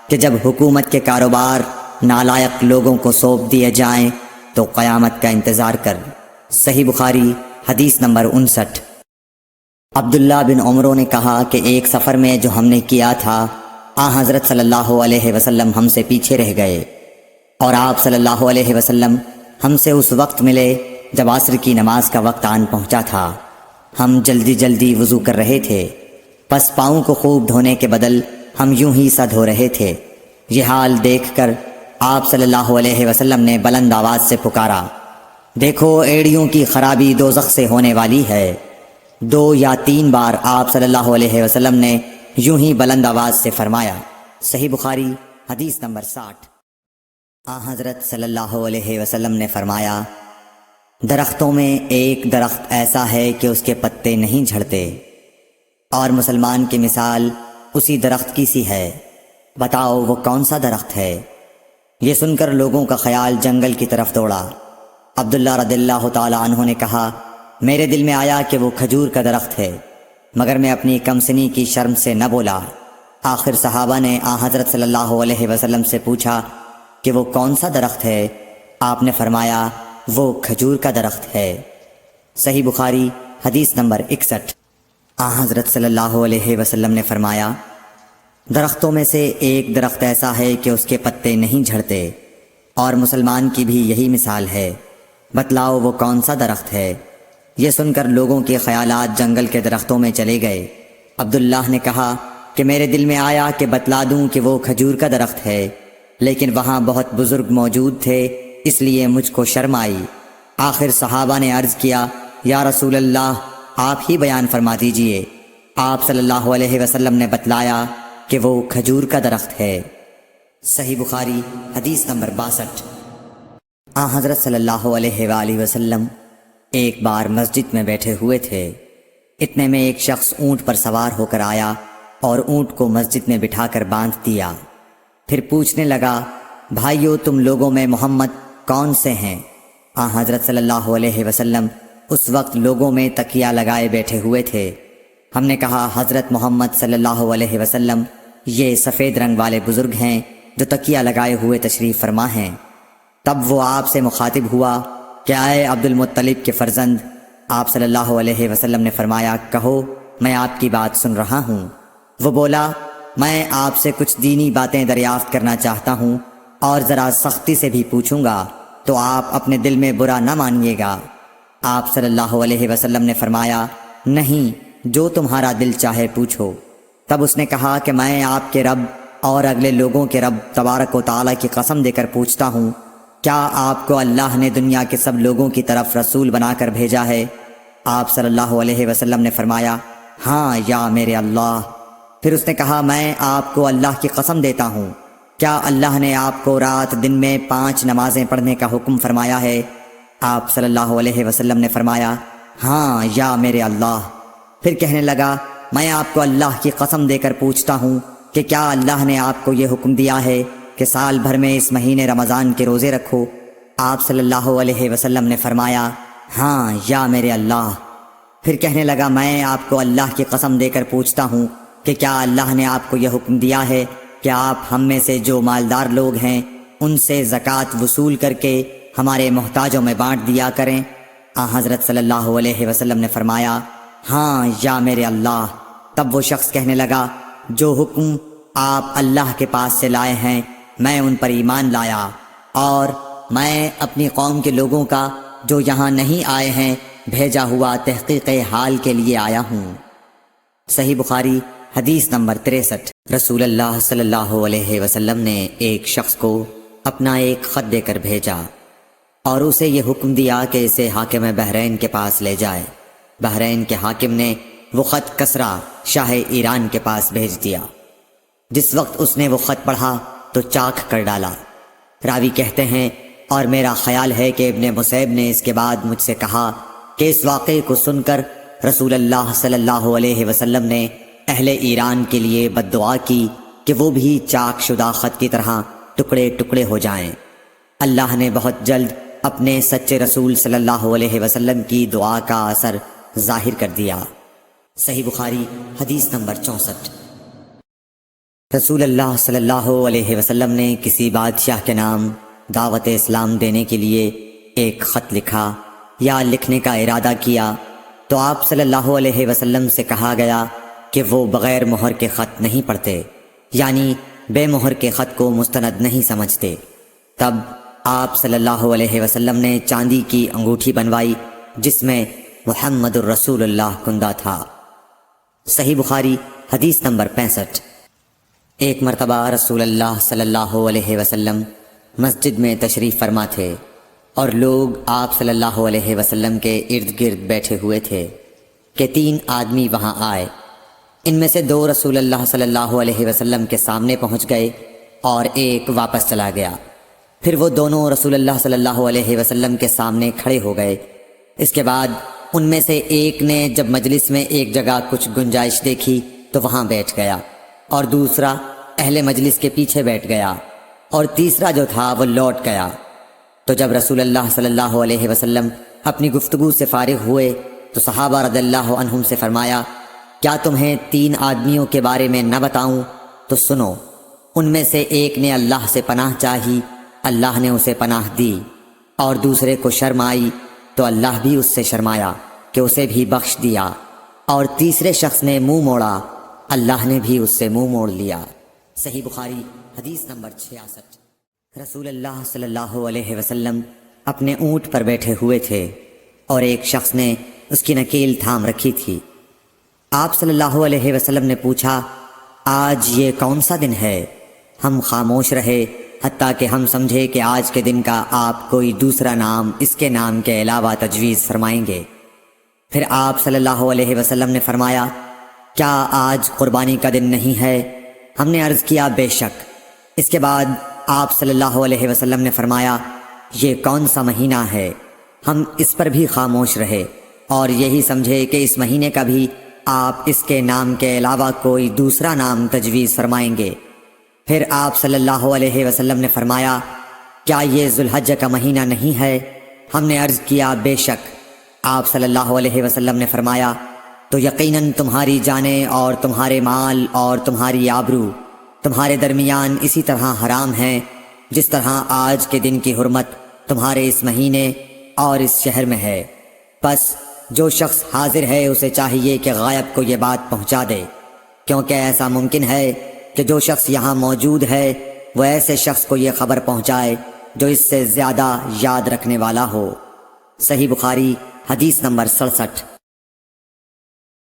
کہ جب حکومت کے کاروبار نالائق لوگوں کو سونپ دیے جائیں تو قیامت کا انتظار کر۔ صحیح بخاری حدیث نمبر 59۔ عبداللہ بن عمرو نے کہا کہ ایک سفر میں جو ہم نے کیا تھا، حضرت صلی اللہ علیہ وسلم ہم سے پیچھے رہ گئے، اور آپ صلی اللہ علیہ وسلم ہم سے اس وقت ملے جب عصر کی نماز کا وقت آن پہنچا تھا۔ ہم جلدی جلدی وضو کر رہے تھے، پس پاؤں کو خوب دھونے کے بدل ہم یوں ہی سا دھو رہے تھے۔ یہ حال دیکھ کر آپ صلی اللہ علیہ وسلم نے بلند آواز سے پکارا، دیکھو ایڑیوں کی خرابی دوزخ سے ہونے والی ہے۔ 2 یا 3 بار آپ صلی اللہ علیہ وسلم نے یوں ہی بلند آواز سے فرمایا۔ صحیح بخاری حدیث نمبر 60۔ حضرت صلی اللہ علیہ وسلم نے فرمایا، درختوں میں ایک درخت ایسا ہے کہ اس کے پتے نہیں جھڑتے، اور مسلمان کی مثال اسی درخت کی سی ہے، بتاؤ وہ کون سا درخت ہے؟ یہ سن کر لوگوں کا خیال جنگل کی طرف دوڑا۔ عبداللہ رضی اللہ تعالی عنہ نے کہا، میرے دل میں آیا کہ وہ کھجور کا درخت ہے، مگر میں اپنی کمسنی کی شرم سے نہ بولا۔ آخر صحابہ نے حضرت صلی اللہ علیہ وسلم سے پوچھا کہ وہ کون سا درخت ہے؟ آپ نے فرمایا، وہ کھجور کا درخت ہے۔ صحیح بخاری حدیث نمبر 61۔ حضرت صلی اللہ علیہ وسلم نے فرمایا، درختوں میں سے ایک درخت ایسا ہے کہ اس کے پتے نہیں جھڑتے، اور مسلمان کی بھی یہی مثال ہے، بتلاؤ وہ کون سا درخت ہے؟ یہ سن کر لوگوں کے خیالات جنگل کے درختوں میں چلے گئے۔ عبداللہ نے کہا کہ میرے دل میں آیا کہ بتلا دوں کہ وہ کھجور کا درخت ہے، لیکن وہاں بہت بزرگ موجود تھے، اس لیے مجھ کو شرم آئی۔ آخر صحابہ نے عرض کیا، یا رسول اللہ، آپ ہی بیان فرما دیجئے۔ آپ صلی اللہ علیہ وسلم نے بتلایا کہ وہ کھجور کا درخت ہے۔ صحیح بخاری حدیث نمبر 62۔ حضرت صلی اللہ علیہ وآلہ وسلم ایک بار مسجد میں بیٹھے ہوئے تھے۔ اتنے میں ایک شخص اونٹ پر سوار ہو کر آیا اور اونٹ کو مسجد میں بٹھا کر باندھ دیا۔ پھر پوچھنے لگا، بھائیو تم لوگوں میں محمد کون سے ہیں؟ حضرت صلی اللہ علیہ وسلم اس وقت لوگوں میں تکیہ لگائے بیٹھے ہوئے تھے۔ ہم نے کہا، حضرت محمد صلی اللہ علیہ وسلم یہ سفید رنگ والے بزرگ ہیں جو تکیہ لگائے ہوئے تشریف فرما ہیں۔ تب وہ آپ سے مخاطب ہوا کہ اے عبد المطلب کے فرزند، آپ صلی اللہ علیہ وسلم نے فرمایا، کہو میں آپ کی بات سن رہا ہوں۔ وہ بولا، میں آپ سے کچھ دینی باتیں دریافت کرنا چاہتا ہوں، اور ذرا سختی سے بھی پوچھوں گا تو آپ اپنے دل میں برا نہ مانیے گا۔ آپ صلی اللہ علیہ وسلم نے فرمایا، نہیں، جو تمہارا دل چاہے پوچھو۔ تب اس نے کہا کہ میں آپ کے رب اور اگلے لوگوں کے رب تبارک و تعالیٰ کی قسم دے کر پوچھتا ہوں، کیا آپ کو اللہ نے دنیا کے سب لوگوں کی طرف رسول بنا کر بھیجا ہے؟ آپ صلی اللہ علیہ وسلم نے فرمایا، ہاں یا میرے اللہ۔ پھر اس نے کہا، میں آپ کو اللہ کی قسم دیتا ہوں، کیا اللہ نے آپ کو رات دن میں 5 نمازیں پڑھنے کا حکم فرمایا ہے؟ آپ صلی اللہ علیہ وسلم نے فرمایا، ہاں یا میرے اللہ۔ پھر کہنے لگا، میں آپ کو اللہ کی قسم دے کر پوچھتا ہوں کہ کیا اللہ نے آپ کو یہ حکم دیا ہے کہ سال بھر میں اس مہینے رمضان کے روزے رکھو؟ آپ صلی اللہ علیہ وسلم نے فرمایا، ہاں یا میرے اللہ۔ پھر کہنے لگا، میں آپ کو اللہ کی قسم دے کر پوچھتا ہوں کہ کیا اللہ نے آپ کو یہ حکم دیا ہے کہ آپ ہم میں سے جو مالدار لوگ ہیں ان سے زکوٰۃ وصول کر کے ہمارے محتاجوں میں بانٹ دیا کریں۔ حضرت صلی اللہ علیہ وسلم نے فرمایا، ہاں یا میرے اللہ۔ تب وہ شخص کہنے لگا، جو حکم آپ اللہ کے پاس سے لائے ہیں میں ان پر ایمان لایا، اور میں اپنی قوم کے لوگوں کا جو یہاں نہیں آئے ہیں بھیجا ہوا تحقیق حال کے لیے آیا ہوں۔ صحیح بخاری حدیث نمبر 63۔ رسول اللہ صلی اللہ علیہ وسلم نے ایک شخص کو اپنا ایک خط دے کر بھیجا اور اسے یہ حکم دیا کہ اسے حاکم بحرین کے پاس لے جائے۔ بحرین کے حاکم نے وہ خط کسریٰ شاہ ایران کے پاس بھیج دیا۔ جس وقت اس نے وہ خط پڑھا تو چاک کر ڈالا۔ راوی کہتے ہیں، اور میرا خیال ہے کہ ابن مسیب نے اس کے بعد مجھ سے کہا کہ اس واقعے کو سن کر رسول اللہ صلی اللہ علیہ وسلم نے اہل ایران کے لیے بد دعا کی کہ وہ بھی چاک شدہ خط کی طرح ٹکڑے ٹکڑے ہو جائیں۔ اللہ نے بہت جلد اپنے سچے رسول صلی اللہ علیہ وسلم کی دعا کا اثر ظاہر کر دیا۔ صحیح بخاری حدیث نمبر 64۔ رسول اللہ صلی اللہ علیہ وسلم نے کسی بادشاہ کے نام دعوت اسلام دینے کے لیے ایک خط لکھا یا لکھنے کا ارادہ کیا تو آپ صلی اللہ علیہ وسلم سے کہا گیا کہ وہ بغیر مہر کے خط نہیں پڑھتے، یعنی بے مہر کے خط کو مستند نہیں سمجھتے۔ تب آپ صلی اللہ علیہ وسلم نے چاندی کی انگوٹھی بنوائی جس میں محمد الرسول اللہ کندہ تھا۔ صحیح بخاری حدیث نمبر 65۔ ایک مرتبہ رسول اللہ صلی اللہ علیہ وسلم مسجد میں تشریف فرما تھے اور لوگ آپ صلی اللہ علیہ وسلم کے ارد گرد بیٹھے ہوئے تھے کہ 3 آدمی وہاں آئے۔ ان میں سے 2 رسول اللہ صلی اللہ علیہ وسلم کے سامنے پہنچ گئے اور ایک واپس چلا گیا۔ پھر وہ دونوں رسول اللہ صلی اللہ علیہ وسلم کے سامنے کھڑے ہو گئے۔ اس کے بعد ان میں سے ایک نے جب مجلس میں ایک جگہ کچھ گنجائش دیکھی تو وہاں بیٹھ گیا، اور دوسرا اہل مجلس کے پیچھے بیٹھ گیا، اور تیسرا جو تھا وہ لوٹ گیا۔ تو جب رسول اللہ صلی اللہ علیہ وسلم اپنی گفتگو سے فارغ ہوئے تو صحابہ رضی اللہ عنہم سے فرمایا، کیا تمہیں 3 آدمیوں کے بارے میں نہ بتاؤں؟ تو سنو۔ ان میں سے ایک نے اللہ سے پناہ چاہی، اللہ نے اسے پناہ دی، اور دوسرے کو شرم آئی تو اللہ بھی اس سے شرمایا کہ اسے بھی بخش دیا، اور تیسرے شخص نے منہ موڑا، اللہ نے بھی اس سے منہ موڑ لیا۔ صحیح بخاری حدیث نمبر 66۔ رسول اللہ صلی اللہ علیہ وسلم اپنے اونٹ پر بیٹھے ہوئے تھے اور ایک شخص نے اس کی نکیل تھام رکھی تھی۔ آپ صلی اللہ علیہ وسلم نے پوچھا، آج یہ کون سا دن ہے؟ ہم خاموش رہے حتیٰ کہ ہم سمجھے کہ آج کے دن کا آپ کوئی دوسرا نام اس کے نام کے علاوہ تجویز فرمائیں گے۔ پھر آپ صلی اللہ علیہ وسلم نے فرمایا، کیا آج قربانی کا دن نہیں ہے؟ ہم نے عرض کیا، بے شک۔ اس کے بعد آپ صلی اللہ علیہ وسلم نے فرمایا، یہ کون سا مہینہ ہے؟ ہم اس پر بھی خاموش رہے اور یہی سمجھے کہ اس مہینے کا بھی آپ اس کے نام کے علاوہ کوئی دوسرا نام تجویز فرمائیں گے۔ پھر آپ صلی اللہ علیہ وسلم نے فرمایا، کیا یہ ذو الحجہ کا مہینہ نہیں ہے؟ ہم نے عرض کیا، بے شک۔ آپ صلی اللہ علیہ وسلم نے فرمایا، تو یقیناً تمہاری جانیں اور تمہارے مال اور تمہاری آبرو تمہارے درمیان اسی طرح حرام ہیں جس طرح آج کے دن کی حرمت تمہارے اس مہینے اور اس شہر میں ہے۔ پس جو شخص حاضر ہے اسے چاہیے کہ غائب کو یہ بات پہنچا دے، کیونکہ ایسا ممکن ہے کہ جو شخص یہاں موجود ہے وہ ایسے شخص کو یہ خبر پہنچائے جو اس سے زیادہ یاد رکھنے والا ہو۔ صحیح بخاری حدیث نمبر 67۔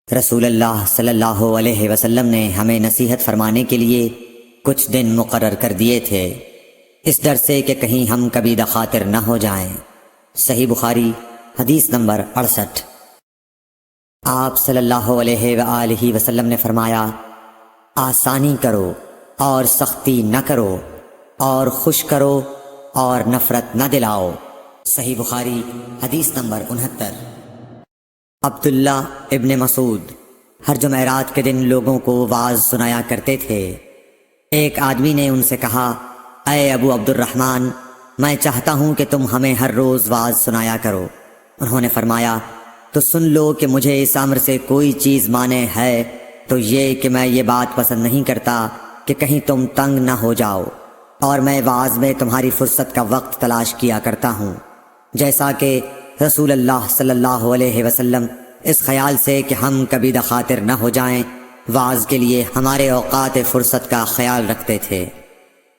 رسول اللہ صلی اللہ علیہ وسلم نے ہمیں نصیحت فرمانے کے لیے کچھ دن مقرر کر دیے تھے، اس ڈر سے کہ کہیں ہم کبھی دخاطر نہ ہو جائیں۔ صحیح بخاری حدیث نمبر 68۔ آپ صلی اللہ علیہ وآلہ وسلم نے فرمایا، آسانی کرو اور سختی نہ کرو، اور خوش کرو اور نفرت نہ دلاؤ۔ صحیح بخاری حدیث نمبر 69۔ عبداللہ ابن مسعود ہر جمعرات کے دن لوگوں کو واعظ سنایا کرتے تھے۔ ایک آدمی نے ان سے کہا، اے ابو عبد الرحمن، میں چاہتا ہوں کہ تم ہمیں ہر روز واعظ سنایا کرو۔ انہوں نے فرمایا، تو سن لو کہ مجھے اس امر سے کوئی چیز مانع ہے تو یہ کہ میں یہ بات پسند نہیں کرتا کہ کہیں تم تنگ نہ ہو جاؤ۔ اور میں وعظ میں تمہاری فرصت کا وقت تلاش کیا کرتا ہوں، جیسا کہ رسول اللہ صلی اللہ علیہ وسلم اس خیال سے کہ ہم کبھی دخاطر نہ ہو جائیں، وعظ کے لیے ہمارے اوقات فرصت کا خیال رکھتے تھے۔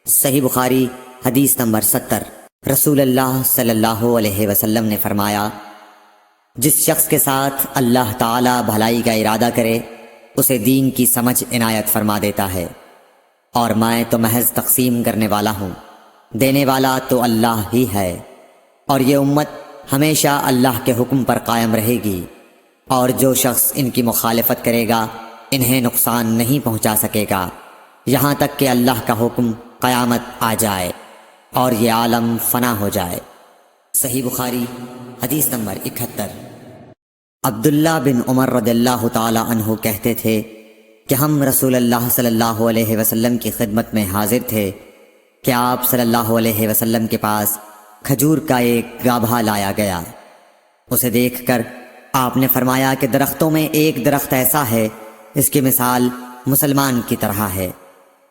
صحیح بخاری حدیث نمبر 70۔ رسول اللہ صلی اللہ علیہ وسلم نے فرمایا، جس شخص کے ساتھ اللہ تعالی بھلائی کا ارادہ کرے اسے دین کی سمجھ عنایت فرما دیتا ہے، اور میں تو محض تقسیم کرنے والا ہوں، دینے والا تو اللہ ہی ہے، اور یہ امت ہمیشہ اللہ کے حکم پر قائم رہے گی، اور جو شخص ان کی مخالفت کرے گا انہیں نقصان نہیں پہنچا سکے گا یہاں تک کہ اللہ کا حکم قیامت آ جائے اور یہ عالم فنا ہو جائے۔ صحیح بخاری حدیث نمبر 71۔ عبداللہ بن عمر رضی اللہ تعالی عنہ کہتے تھے کہ ہم رسول اللہ صلی اللہ علیہ وسلم کی خدمت میں حاضر تھے کہ آپ صلی اللہ علیہ وسلم کے پاس کھجور کا ایک گابھا لایا گیا۔ اسے دیکھ کر آپ نے فرمایا کہ درختوں میں ایک درخت ایسا ہے اس کی مثال مسلمان کی طرح ہے۔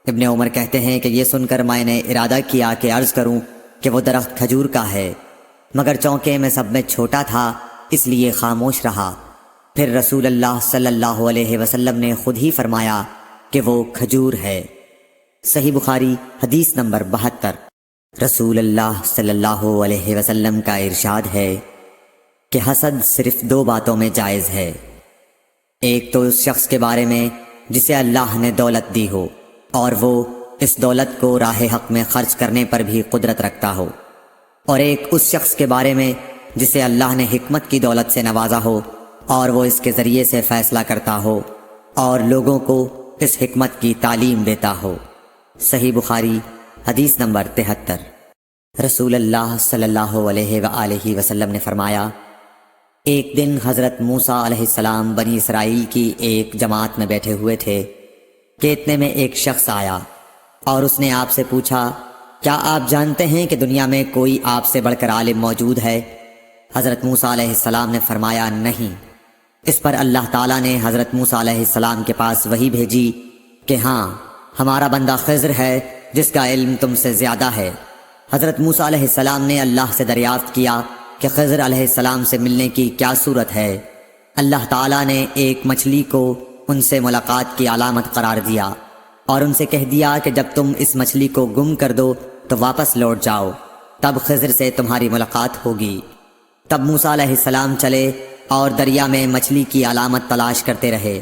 ابن عمر کہتے ہیں کہ یہ سن کر میں نے ارادہ کیا کہ عرض کروں کہ وہ درخت کھجور کا ہے، مگر چونکہ میں سب میں چھوٹا تھا اس لیے خاموش رہا۔ پھر رسول اللہ صلی اللہ علیہ وسلم نے خود ہی فرمایا کہ وہ کھجور ہے۔ صحیح بخاری حدیث نمبر 72۔ رسول اللہ صلی اللہ علیہ وسلم کا ارشاد ہے کہ حسد صرف دو باتوں میں جائز ہے، ایک تو اس شخص کے بارے میں جسے اللہ نے دولت دی ہو اور وہ اس دولت کو راہ حق میں خرچ کرنے پر بھی قدرت رکھتا ہو، اور ایک اس شخص کے بارے میں جسے اللہ نے حکمت کی دولت سے نوازا ہو اور وہ اس کے ذریعے سے فیصلہ کرتا ہو اور لوگوں کو اس حکمت کی تعلیم دیتا ہو۔ صحیح بخاری حدیث نمبر 73۔ رسول اللہ صلی اللہ علیہ وآلہ وسلم نے فرمایا، ایک دن حضرت موسیٰ علیہ السلام بنی اسرائیل کی ایک جماعت میں بیٹھے ہوئے تھے کہ اتنے میں ایک شخص آیا اور اس نے آپ سے پوچھا، کیا آپ جانتے ہیں کہ دنیا میں کوئی آپ سے بڑھ کر عالم موجود ہے؟ حضرت موسیٰ علیہ السلام نے فرمایا، نہیں۔ اس پر اللہ تعالیٰ نے حضرت موسیٰ علیہ السلام کے پاس وحی بھیجی کہ ہاں، ہمارا بندہ خضر ہے جس کا علم تم سے زیادہ ہے۔ حضرت موسیٰ علیہ السلام نے اللہ سے دریافت کیا کہ خضر علیہ السلام سے ملنے کی کیا صورت ہے؟ اللہ تعالیٰ نے ایک مچھلی کو ان سے ملاقات کی علامت قرار دیا اور ان سے کہہ دیا کہ جب تم اس مچھلی کو گم کر دو تو واپس لوٹ جاؤ، تب خضر سے تمہاری ملاقات ہوگی۔ تب موسیٰ علیہ السلام چلے اور دریا میں مچھلی کی علامت تلاش کرتے رہے۔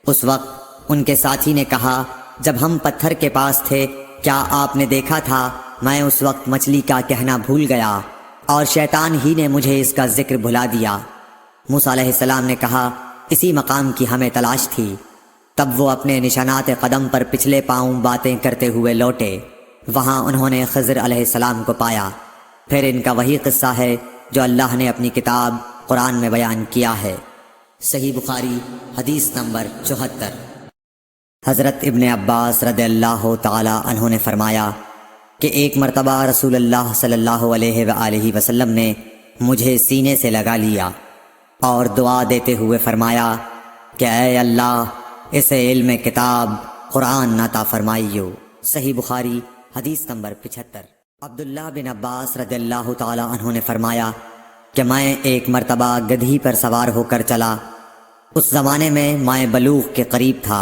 اس وقت ان کے ساتھی نے کہا، جب ہم پتھر کے پاس تھے کیا آپ نے دیکھا تھا؟ میں اس وقت مچھلی کا کہنا بھول گیا اور شیطان ہی نے مجھے اس کا ذکر بھلا دیا۔ موسیٰ علیہ السلام نے کہا، اسی مقام کی ہمیں تلاش تھی۔ تب وہ اپنے نشانات قدم پر پچھلے پاؤں باتیں کرتے ہوئے لوٹے۔ وہاں انہوں نے خضر علیہ السلام کو پایا۔ پھر ان کا وہی قصہ ہے جو اللہ نے اپنی کتاب قرآن میں بیان کیا ہے۔ صحیح بخاری حدیث نمبر 74۔ حضرت ابن عباس رضی اللہ تعالی عنہ نے فرمایا کہ ایک مرتبہ رسول اللہ صلی اللہ علیہ وآلہ وسلم نے مجھے سینے سے لگا لیا اور دعا دیتے ہوئے فرمایا کہ اے اللہ، اسے علم کتاب قرآن عطا فرمائیو۔ صحیح بخاری حدیث نمبر 75۔ عبداللہ بن عباس رضی اللہ تعالی عنہ نے فرمایا کہ میں ایک مرتبہ گدھی پر سوار ہو کر چلا۔ اس زمانے میں میں بلوغ کے قریب تھا۔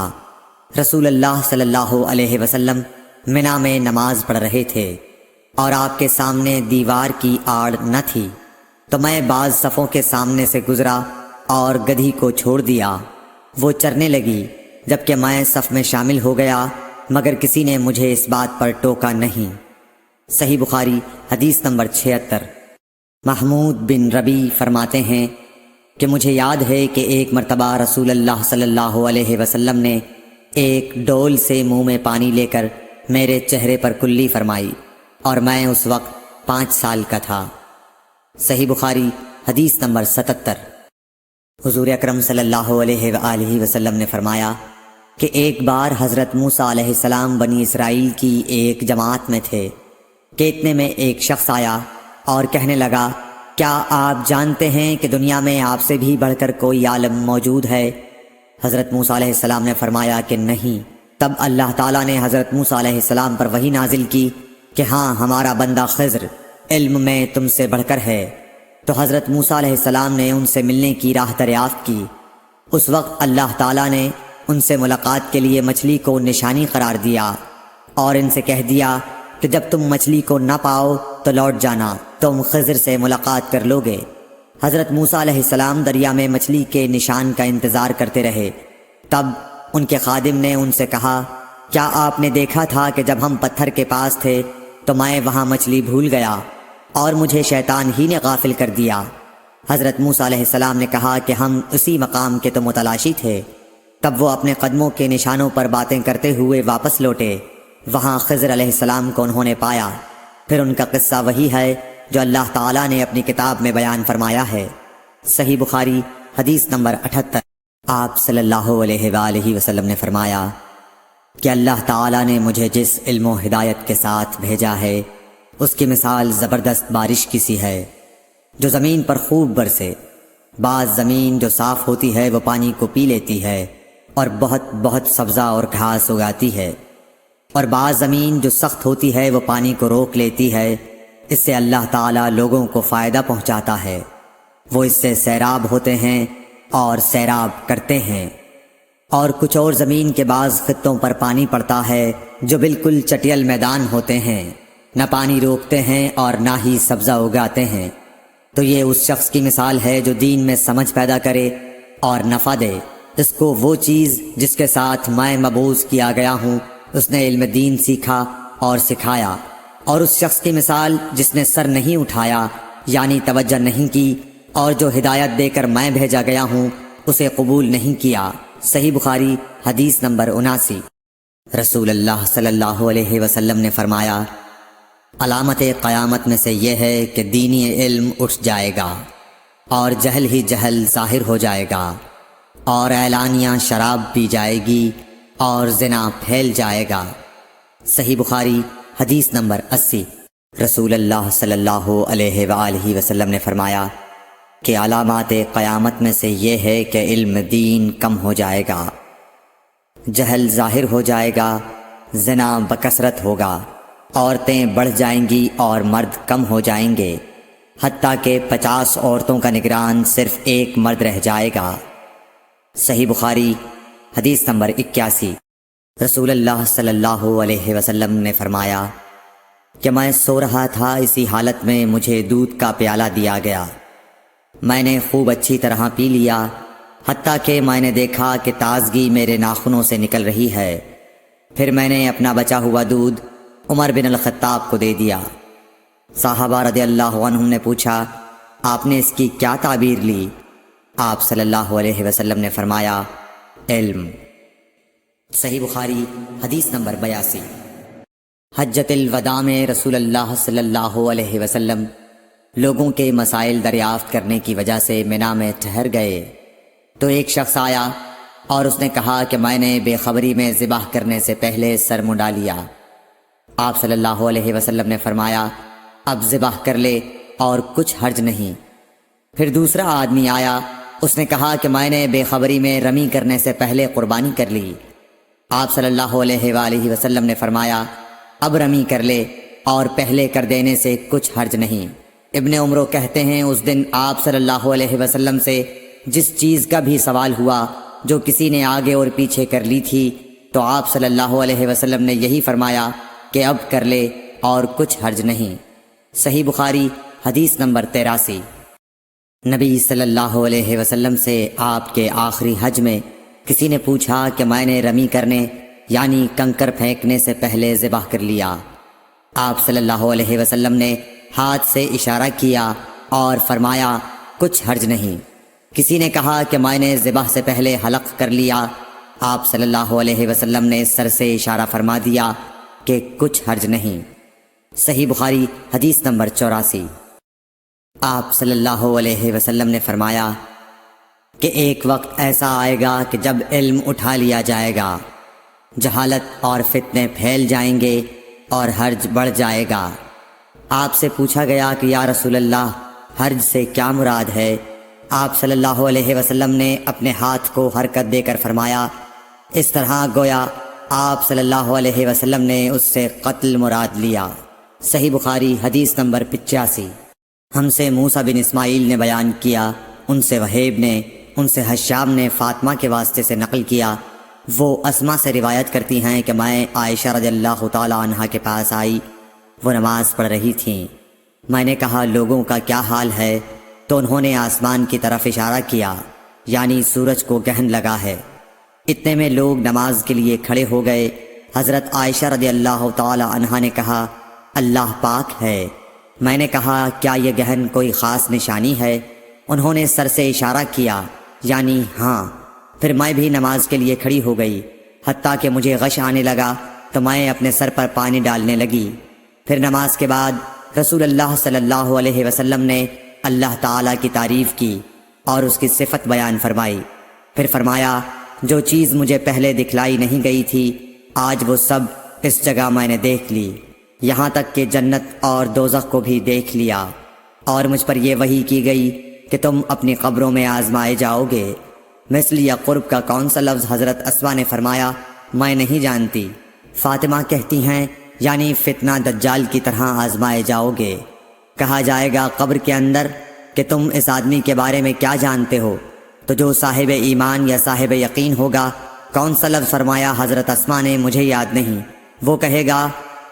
رسول اللہ صلی اللہ علیہ وسلم منی میں نماز پڑھ رہے تھے اور آپ کے سامنے دیوار کی آڑ نہ تھی، تو میں بعض صفوں کے سامنے سے گزرا اور گدھی کو چھوڑ دیا۔ وہ چرنے لگی، جبکہ میں صف میں شامل ہو گیا، مگر کسی نے مجھے اس بات پر ٹوکا نہیں۔ صحیح بخاری حدیث نمبر 76۔ محمود بن ربی فرماتے ہیں کہ مجھے یاد ہے کہ ایک مرتبہ رسول اللہ صلی اللہ علیہ وسلم نے ایک ڈول سے منہ میں پانی لے کر میرے چہرے پر کلی فرمائی اور میں اس وقت 5 سال کا تھا۔ صحیح بخاری حدیث نمبر 77۔ حضور اکرم صلی اللہ علیہ وآلہ وسلم نے فرمایا کہ ایک بار حضرت موسیٰ علیہ السلام بنی اسرائیل کی ایک جماعت میں تھے کہ اتنے میں ایک شخص آیا اور کہنے لگا، کیا آپ جانتے ہیں کہ دنیا میں آپ سے بھی بڑھ کر کوئی عالم موجود ہے؟ حضرت موسیٰ علیہ السلام نے فرمایا کہ نہیں۔ تب اللہ تعالیٰ نے حضرت موسیٰ علیہ السلام پر وحی نازل کی کہ ہاں ہمارا بندہ خضر علم میں تم سے بڑھ کر ہے۔ تو حضرت موسیٰ علیہ السلام نے ان سے ملنے کی راہ دریافت کی۔ اس وقت اللہ تعالیٰ نے ان سے ملاقات کے لیے مچھلی کو نشانی قرار دیا اور ان سے کہہ دیا کہ جب تم مچھلی کو نہ پاؤ تو لوٹ جانا، تم خضر سے ملاقات کر لوگے۔ حضرت موسیٰ علیہ السلام دریا میں مچھلی کے نشان کا انتظار کرتے رہے۔ تب ان کے خادم نے ان سے کہا، کیا آپ نے دیکھا تھا کہ جب ہم پتھر کے پاس تھے تو میں وہاں مچھلی بھول گیا اور مجھے شیطان ہی نے غافل کر دیا؟ حضرت موسیٰ علیہ السلام نے کہا کہ ہم اسی مقام کے تو متلاشی تھے۔ تب وہ اپنے قدموں کے نشانوں پر باتیں کرتے ہوئے واپس لوٹے۔ وہاں خضر علیہ السلام کو انہوں نے پایا۔ پھر ان کا قصہ وہی ہے جو اللہ تعالیٰ نے اپنی کتاب میں بیان فرمایا ہے۔ صحیح بخاری حدیث نمبر 78۔ آپ صلی اللہ علیہ وآلہ وسلم نے فرمایا کہ اللہ تعالیٰ نے مجھے جس علم و ہدایت کے ساتھ بھیجا ہے اس کی مثال زبردست بارش کی سی ہے جو زمین پر خوب برسے۔ بعض زمین جو صاف ہوتی ہے وہ پانی کو پی لیتی ہے اور بہت بہت سبزہ اور گھاس اگاتی ہے، اور بعض زمین جو سخت ہوتی ہے وہ پانی کو روک لیتی ہے۔ اس سے اللہ تعالیٰ لوگوں کو فائدہ پہنچاتا ہے، وہ اس سے سیراب ہوتے ہیں اور سیراب کرتے ہیں۔ اور کچھ اور زمین کے بعض خطوں پر پانی پڑتا ہے جو بالکل چٹیل میدان ہوتے ہیں، نہ پانی روکتے ہیں اور نہ ہی سبزہ اگاتے ہیں۔ تو یہ اس شخص کی مثال ہے جو دین میں سمجھ پیدا کرے اور نفع دے۔ اس کو وہ چیز جس کے ساتھ میں مبعوث کیا گیا ہوں اس نے علم دین سیکھا اور سکھایا۔ اور اس شخص کی مثال جس نے سر نہیں اٹھایا یعنی توجہ نہیں کی اور جو ہدایت دے کر میں بھیجا گیا ہوں اسے قبول نہیں کیا۔ صحیح بخاری حدیث نمبر 79۔ رسول اللہ صلی اللہ علیہ وسلم نے فرمایا، علامت قیامت میں سے یہ ہے کہ دینی علم اٹھ جائے گا اور جہل ہی جہل ظاہر ہو جائے گا، اور اعلانیہ شراب پی جائے گی اور زنا پھیل جائے گا۔ صحیح بخاری حدیث نمبر 80۔ رسول اللہ صلی اللہ علیہ وآلہ وسلم نے فرمایا کہ علامات قیامت میں سے یہ ہے کہ علم دین کم ہو جائے گا، جہل ظاہر ہو جائے گا، زنا بکثرت ہوگا، عورتیں بڑھ جائیں گی اور مرد کم ہو جائیں گے، حتیٰ کہ 50 عورتوں کا نگران صرف ایک مرد رہ جائے گا۔ صحیح بخاری حدیث نمبر 81۔ رسول اللہ صلی اللہ علیہ وسلم نے فرمایا کہ میں سو رہا تھا، اسی حالت میں مجھے دودھ کا پیالہ دیا گیا، میں نے خوب اچھی طرح پی لیا، حتیٰ کہ میں نے دیکھا کہ تازگی میرے ناخنوں سے نکل رہی ہے۔ پھر میں نے اپنا بچا ہوا دودھ عمر بن الخطاب کو دے دیا۔ صحابہ رضی اللہ عنہم نے پوچھا، آپ نے اس کی کیا تعبیر لی؟ آپ صلی اللہ علیہ وسلم نے فرمایا، علم۔ صحیح بخاری حدیث نمبر 82۔ حجۃ الوداع میں رسول اللہ صلی اللہ علیہ وسلم لوگوں کے مسائل دریافت کرنے کی وجہ سے منا میں ٹھہر گئے تو ایک شخص آیا اور اس نے کہا کہ میں نے بے خبری میں ذبح کرنے سے پہلے سر منڈا لیا۔ آپ صلی اللہ علیہ وسلم نے فرمایا، اب ذبح کر لے اور کچھ حرج نہیں۔ پھر دوسرا آدمی آیا، اس نے کہا کہ میں نے بے خبری میں رمی کرنے سے پہلے قربانی کر لی۔ آپ صلی اللہ علیہ وآلہ وسلم نے فرمایا، اب رمی کر لے اور پہلے کر دینے سے کچھ حرج نہیں۔ ابن عمرو کہتے ہیں اس دن آپ صلی اللہ علیہ وسلم سے جس چیز کا بھی سوال ہوا جو کسی نے آگے اور پیچھے کر لی تھی تو آپ صلی اللہ علیہ وسلم نے یہی فرمایا کہ اب کر لے اور کچھ حرج نہیں۔ صحیح بخاری حدیث نمبر 83۔ نبی صلی اللہ علیہ وسلم سے آپ کے آخری حج میں کسی نے پوچھا کہ میں نے رمی کرنے یعنی کنکر پھینکنے سے پہلے ذبح کر لیا۔ آپ صلی اللہ علیہ وسلم نے ہاتھ سے اشارہ کیا اور فرمایا، کچھ حرج نہیں۔ کسی نے کہا کہ میں نے ذبح سے پہلے حلق کر لیا۔ آپ صلی اللہ علیہ وسلم نے سر سے اشارہ فرما دیا کہ کچھ حرج نہیں۔ صحیح بخاری حدیث نمبر 84۔ آپ صلی اللہ علیہ وسلم نے فرمایا کہ ایک وقت ایسا آئے گا کہ جب علم اٹھا لیا جائے گا، جہالت اور فتنے پھیل جائیں گے اور حرج بڑھ جائے گا۔ آپ سے پوچھا گیا کہ یا رسول اللہ، حرج سے کیا مراد ہے؟ آپ صلی اللہ علیہ وسلم نے اپنے ہاتھ کو حرکت دے کر فرمایا، اس طرح گویا آپ صلی اللہ علیہ وسلم نے اس سے قتل مراد لیا۔ صحیح بخاری حدیث نمبر 85۔ ہم سے موسیٰ بن اسماعیل نے بیان کیا، ان سے وہیب نے، ان سے حشام نے فاطمہ کے واسطے سے نقل کیا، وہ اسما سے روایت کرتی ہیں کہ میں عائشہ رضی اللہ تعالی عنہا کے پاس آئی، وہ نماز پڑھ رہی تھیں۔ میں نے کہا لوگوں کا کیا حال ہے؟ تو انہوں نے آسمان کی طرف اشارہ کیا، یعنی سورج کو گہن لگا ہے۔ اتنے میں لوگ نماز کے لیے کھڑے ہو گئے۔ حضرت عائشہ رضی اللہ تعالی عنہا نے کہا اللہ پاک ہے۔ میں نے کہا کیا یہ گہن کوئی خاص نشانی ہے؟ انہوں نے سر سے اشارہ کیا، یعنی ہاں۔ پھر میں بھی نماز کے لیے کھڑی ہو گئی، حتیٰ کہ مجھے غش آنے لگا تو میں اپنے سر پر پانی ڈالنے لگی۔ پھر نماز کے بعد رسول اللہ صلی اللہ علیہ وسلم نے اللہ تعالیٰ کی تعریف کی اور اس کی صفت بیان فرمائی۔ پھر فرمایا جو چیز مجھے پہلے دکھلائی نہیں گئی تھی آج وہ سب اس جگہ میں نے دیکھ لی، یہاں تک کہ جنت اور دوزخ کو بھی دیکھ لیا، اور مجھ پر یہ وحی کی گئی کہ تم اپنی قبروں میں آزمائے جاؤ گے۔ مثل یا قرب کا کون سا لفظ؟ حضرت اسما نے فرمایا میں نہیں جانتی۔ فاطمہ کہتی ہیں یعنی فتنہ دجال کی طرح آزمائے جاؤ گے۔ کہا جائے گا قبر کے اندر کہ تم اس آدمی کے بارے میں کیا جانتے ہو؟ تو جو صاحب ایمان یا صاحب یقین ہوگا۔ کون سا لفظ فرمایا؟ حضرت اسما نے مجھے یاد نہیں۔ وہ کہے گا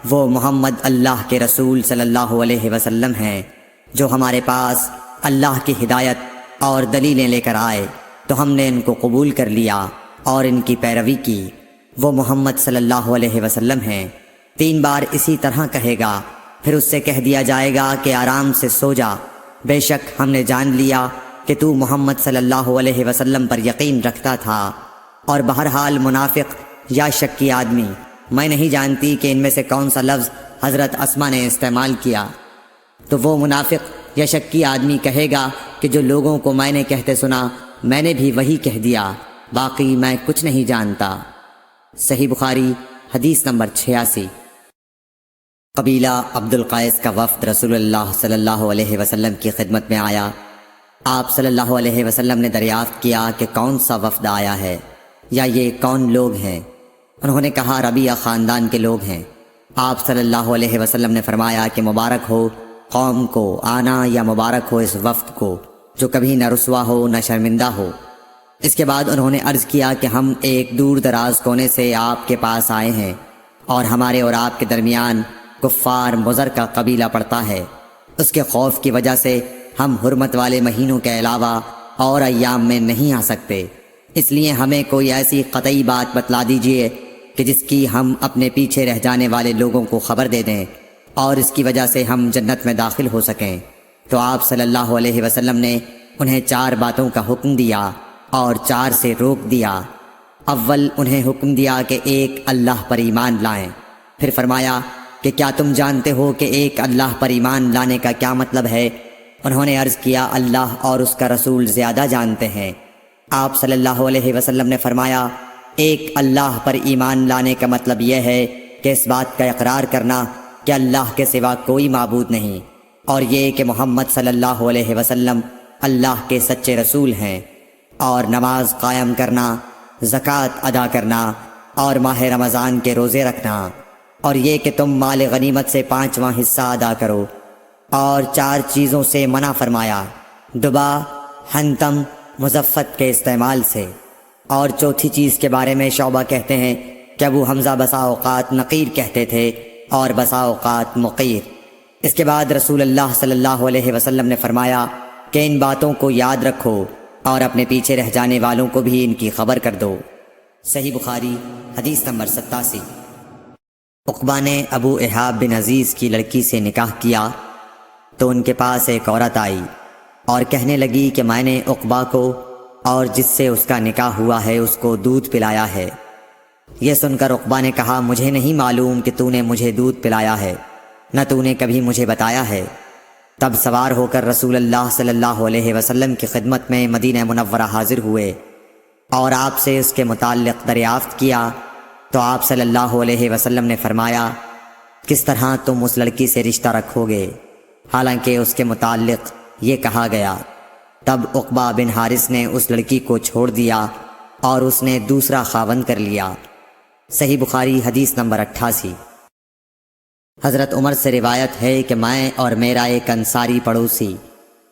وہ محمد اللہ کے رسول صلی اللہ علیہ وسلم ہیں جو ہمارے پاس اللہ کی ہدایت اور دلیلیں لے کر آئے تو ہم نے ان کو قبول کر لیا اور ان کی پیروی کی۔ وہ محمد صلی اللہ علیہ وسلم ہیں۔ 3 بار اسی طرح کہے گا۔ پھر اس سے کہہ دیا جائے گا کہ آرام سے سو جا، بے شک ہم نے جان لیا کہ تو محمد صلی اللہ علیہ وسلم پر یقین رکھتا تھا۔ اور بہرحال منافق یا شکی آدمی، میں نہیں جانتی کہ ان میں سے کون سا لفظ حضرت اسما نے استعمال کیا، تو وہ منافق یا شکی آدمی کہے گا کہ جو لوگوں کو میں نے کہتے سنا میں نے بھی وہی کہہ دیا، باقی میں کچھ نہیں جانتا۔ صحیح بخاری حدیث نمبر 86۔ قبیلہ عبد القیس کا وفد رسول اللہ صلی اللہ علیہ وسلم کی خدمت میں آیا۔ آپ صلی اللہ علیہ وسلم نے دریافت کیا کہ کون سا وفد آیا ہے یا یہ کون لوگ ہیں؟ انہوں نے کہا ربیعہ خاندان کے لوگ ہیں۔ آپ صلی اللہ علیہ وسلم نے فرمایا کہ مبارک ہو قوم کو آنا، یا مبارک ہو اس وفد کو جو کبھی نہ رسوا ہو نہ شرمندہ ہو۔ اس کے بعد انہوں نے عرض کیا کہ ہم ایک دور دراز کونے سے آپ کے پاس آئے ہیں اور ہمارے اور آپ کے درمیان کفار مضر کا قبیلہ پڑتا ہے۔ اس کے خوف کی وجہ سے ہم حرمت والے مہینوں کے علاوہ اور ایام میں نہیں آ سکتے، اس لیے ہمیں کوئی ایسی قطعی بات بتلا دیجئے کہ جس کی ہم اپنے پیچھے رہ جانے والے لوگوں کو خبر دے دیں اور اس کی وجہ سے ہم جنت میں داخل ہو سکیں۔ تو آپ صلی اللہ علیہ وسلم نے انہیں 4 باتوں کا حکم دیا اور 4 سے روک دیا۔ اول انہیں حکم دیا کہ ایک اللہ پر ایمان لائیں۔ پھر فرمایا کہ کیا تم جانتے ہو کہ ایک اللہ پر ایمان لانے کا کیا مطلب ہے؟ انہوں نے عرض کیا اللہ اور اس کا رسول زیادہ جانتے ہیں۔ آپ صلی اللہ علیہ وسلم نے فرمایا ایک اللہ پر ایمان لانے کا مطلب یہ ہے کہ اس بات کا اقرار کرنا کہ اللہ کے سوا کوئی معبود نہیں، اور یہ کہ محمد صلی اللہ علیہ وسلم اللہ کے سچے رسول ہیں، اور نماز قائم کرنا، زکوٰۃ ادا کرنا اور ماہ رمضان کے روزے رکھنا، اور یہ کہ تم مال غنیمت سے 5واں حصہ ادا کرو، اور 4 چیزوں سے منع فرمایا، دبا، حنتم، مزفت کے استعمال سے۔ اور چوتھی چیز کے بارے میں شعبہ کہتے ہیں کہ ابو حمزہ بسا اوقات نقیر کہتے تھے اور بسا اوقات مقیر۔ اس کے بعد رسول اللہ صلی اللہ علیہ وسلم نے فرمایا کہ ان باتوں کو یاد رکھو اور اپنے پیچھے رہ جانے والوں کو بھی ان کی خبر کر دو۔ صحیح بخاری حدیث نمبر 87۔ عقبہ نے ابو احاب بن عزیز کی لڑکی سے نکاح کیا تو ان کے پاس ایک عورت آئی اور کہنے لگی کہ میں نے عقبہ کو اور جس سے اس کا نکاح ہوا ہے اس کو دودھ پلایا ہے۔ یہ سن کر عقبہ نے کہا مجھے نہیں معلوم کہ تو نے مجھے دودھ پلایا ہے، نہ تو نے کبھی مجھے بتایا ہے۔ تب سوار ہو کر رسول اللہ صلی اللہ علیہ وسلم کی خدمت میں مدینہ منورہ حاضر ہوئے اور آپ سے اس کے متعلق دریافت کیا تو آپ صلی اللہ علیہ وسلم نے فرمایا کس طرح تم اس لڑکی سے رشتہ رکھو گے، حالانکہ اس کے متعلق یہ کہا گیا۔ تب عقبہ بن حارث نے اس لڑکی کو چھوڑ دیا اور اس نے دوسرا خاوند کر لیا۔ صحیح بخاری حدیث نمبر 88۔ حضرت عمر سے روایت ہے کہ میں اور میرا ایک انصاری پڑوسی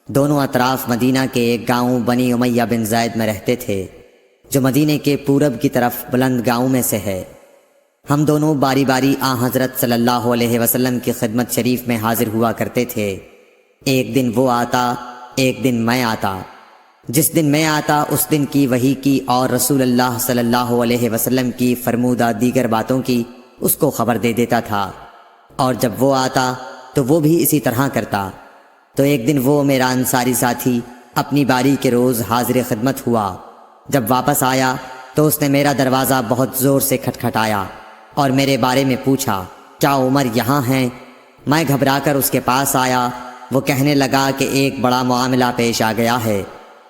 دونوں اطراف مدینہ کے ایک گاؤں بنی امیہ بن زید میں رہتے تھے، جو مدینے کے پورب کی طرف بلند گاؤں میں سے ہے۔ ہم دونوں باری باری حضرت صلی اللہ علیہ وسلم کی خدمت شریف میں حاضر ہوا کرتے تھے۔ ایک دن وہ آتا، ایک دن میں آتا۔ جس دن میں آتا اس دن کی وحی کی اور رسول اللہ صلی اللہ علیہ وسلم کی فرمودہ دیگر باتوں کی اس کو خبر دے دیتا تھا، اور جب وہ آتا تو وہ بھی اسی طرح کرتا۔ تو ایک دن وہ میرا انصاری ساتھی اپنی باری کے روز حاضر خدمت ہوا۔ جب واپس آیا تو اس نے میرا دروازہ بہت زور سے کھٹکھٹایا اور میرے بارے میں پوچھا، کیا عمر یہاں ہیں؟ میں گھبرا کر اس کے پاس آیا۔ وہ کہنے لگا کہ ایک بڑا معاملہ پیش آ گیا ہے،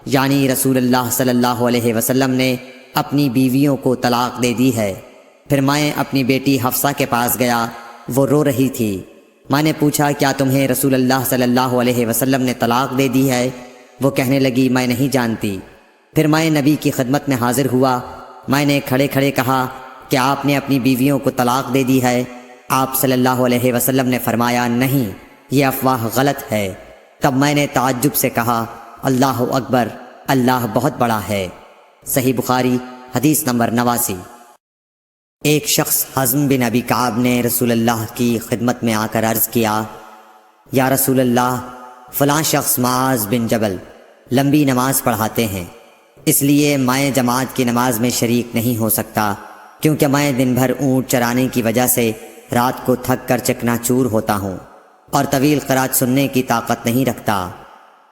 یعنی رسول اللہ صلی اللہ علیہ وسلم نے اپنی بیویوں کو طلاق دے دی ہے۔ پھر میں اپنی بیٹی حفصہ کے پاس گیا، وہ رو رہی تھی۔ میں نے پوچھا، کیا تمہیں رسول اللہ صلی اللہ علیہ وسلم نے طلاق دے دی ہے؟ وہ کہنے لگی، میں نہیں جانتی۔ پھر میں نبی کی خدمت میں حاضر ہوا۔ میں نے کھڑے کھڑے کہا کہ آپ نے اپنی بیویوں کو طلاق دے دی ہے؟ آپ صلی اللہ علیہ وسلم نے فرمایا، نہیں، یہ افواہ غلط ہے۔ تب میں نے تعجب سے کہا، اللہ اکبر، اللہ بہت بڑا ہے۔ صحیح بخاری حدیث نمبر 89۔ ایک شخص حزم بن ابی کعب نے رسول اللہ کی خدمت میں آ کر عرض کیا، یا رسول اللہ، فلاں شخص معاذ بن جبل لمبی نماز پڑھاتے ہیں، اس لیے میں جماعت کی نماز میں شریک نہیں ہو سکتا، کیونکہ میں دن بھر اونٹ چرانے کی وجہ سے رات کو تھک کر چکنا چور ہوتا ہوں اور طویل قرات سننے کی طاقت نہیں رکھتا۔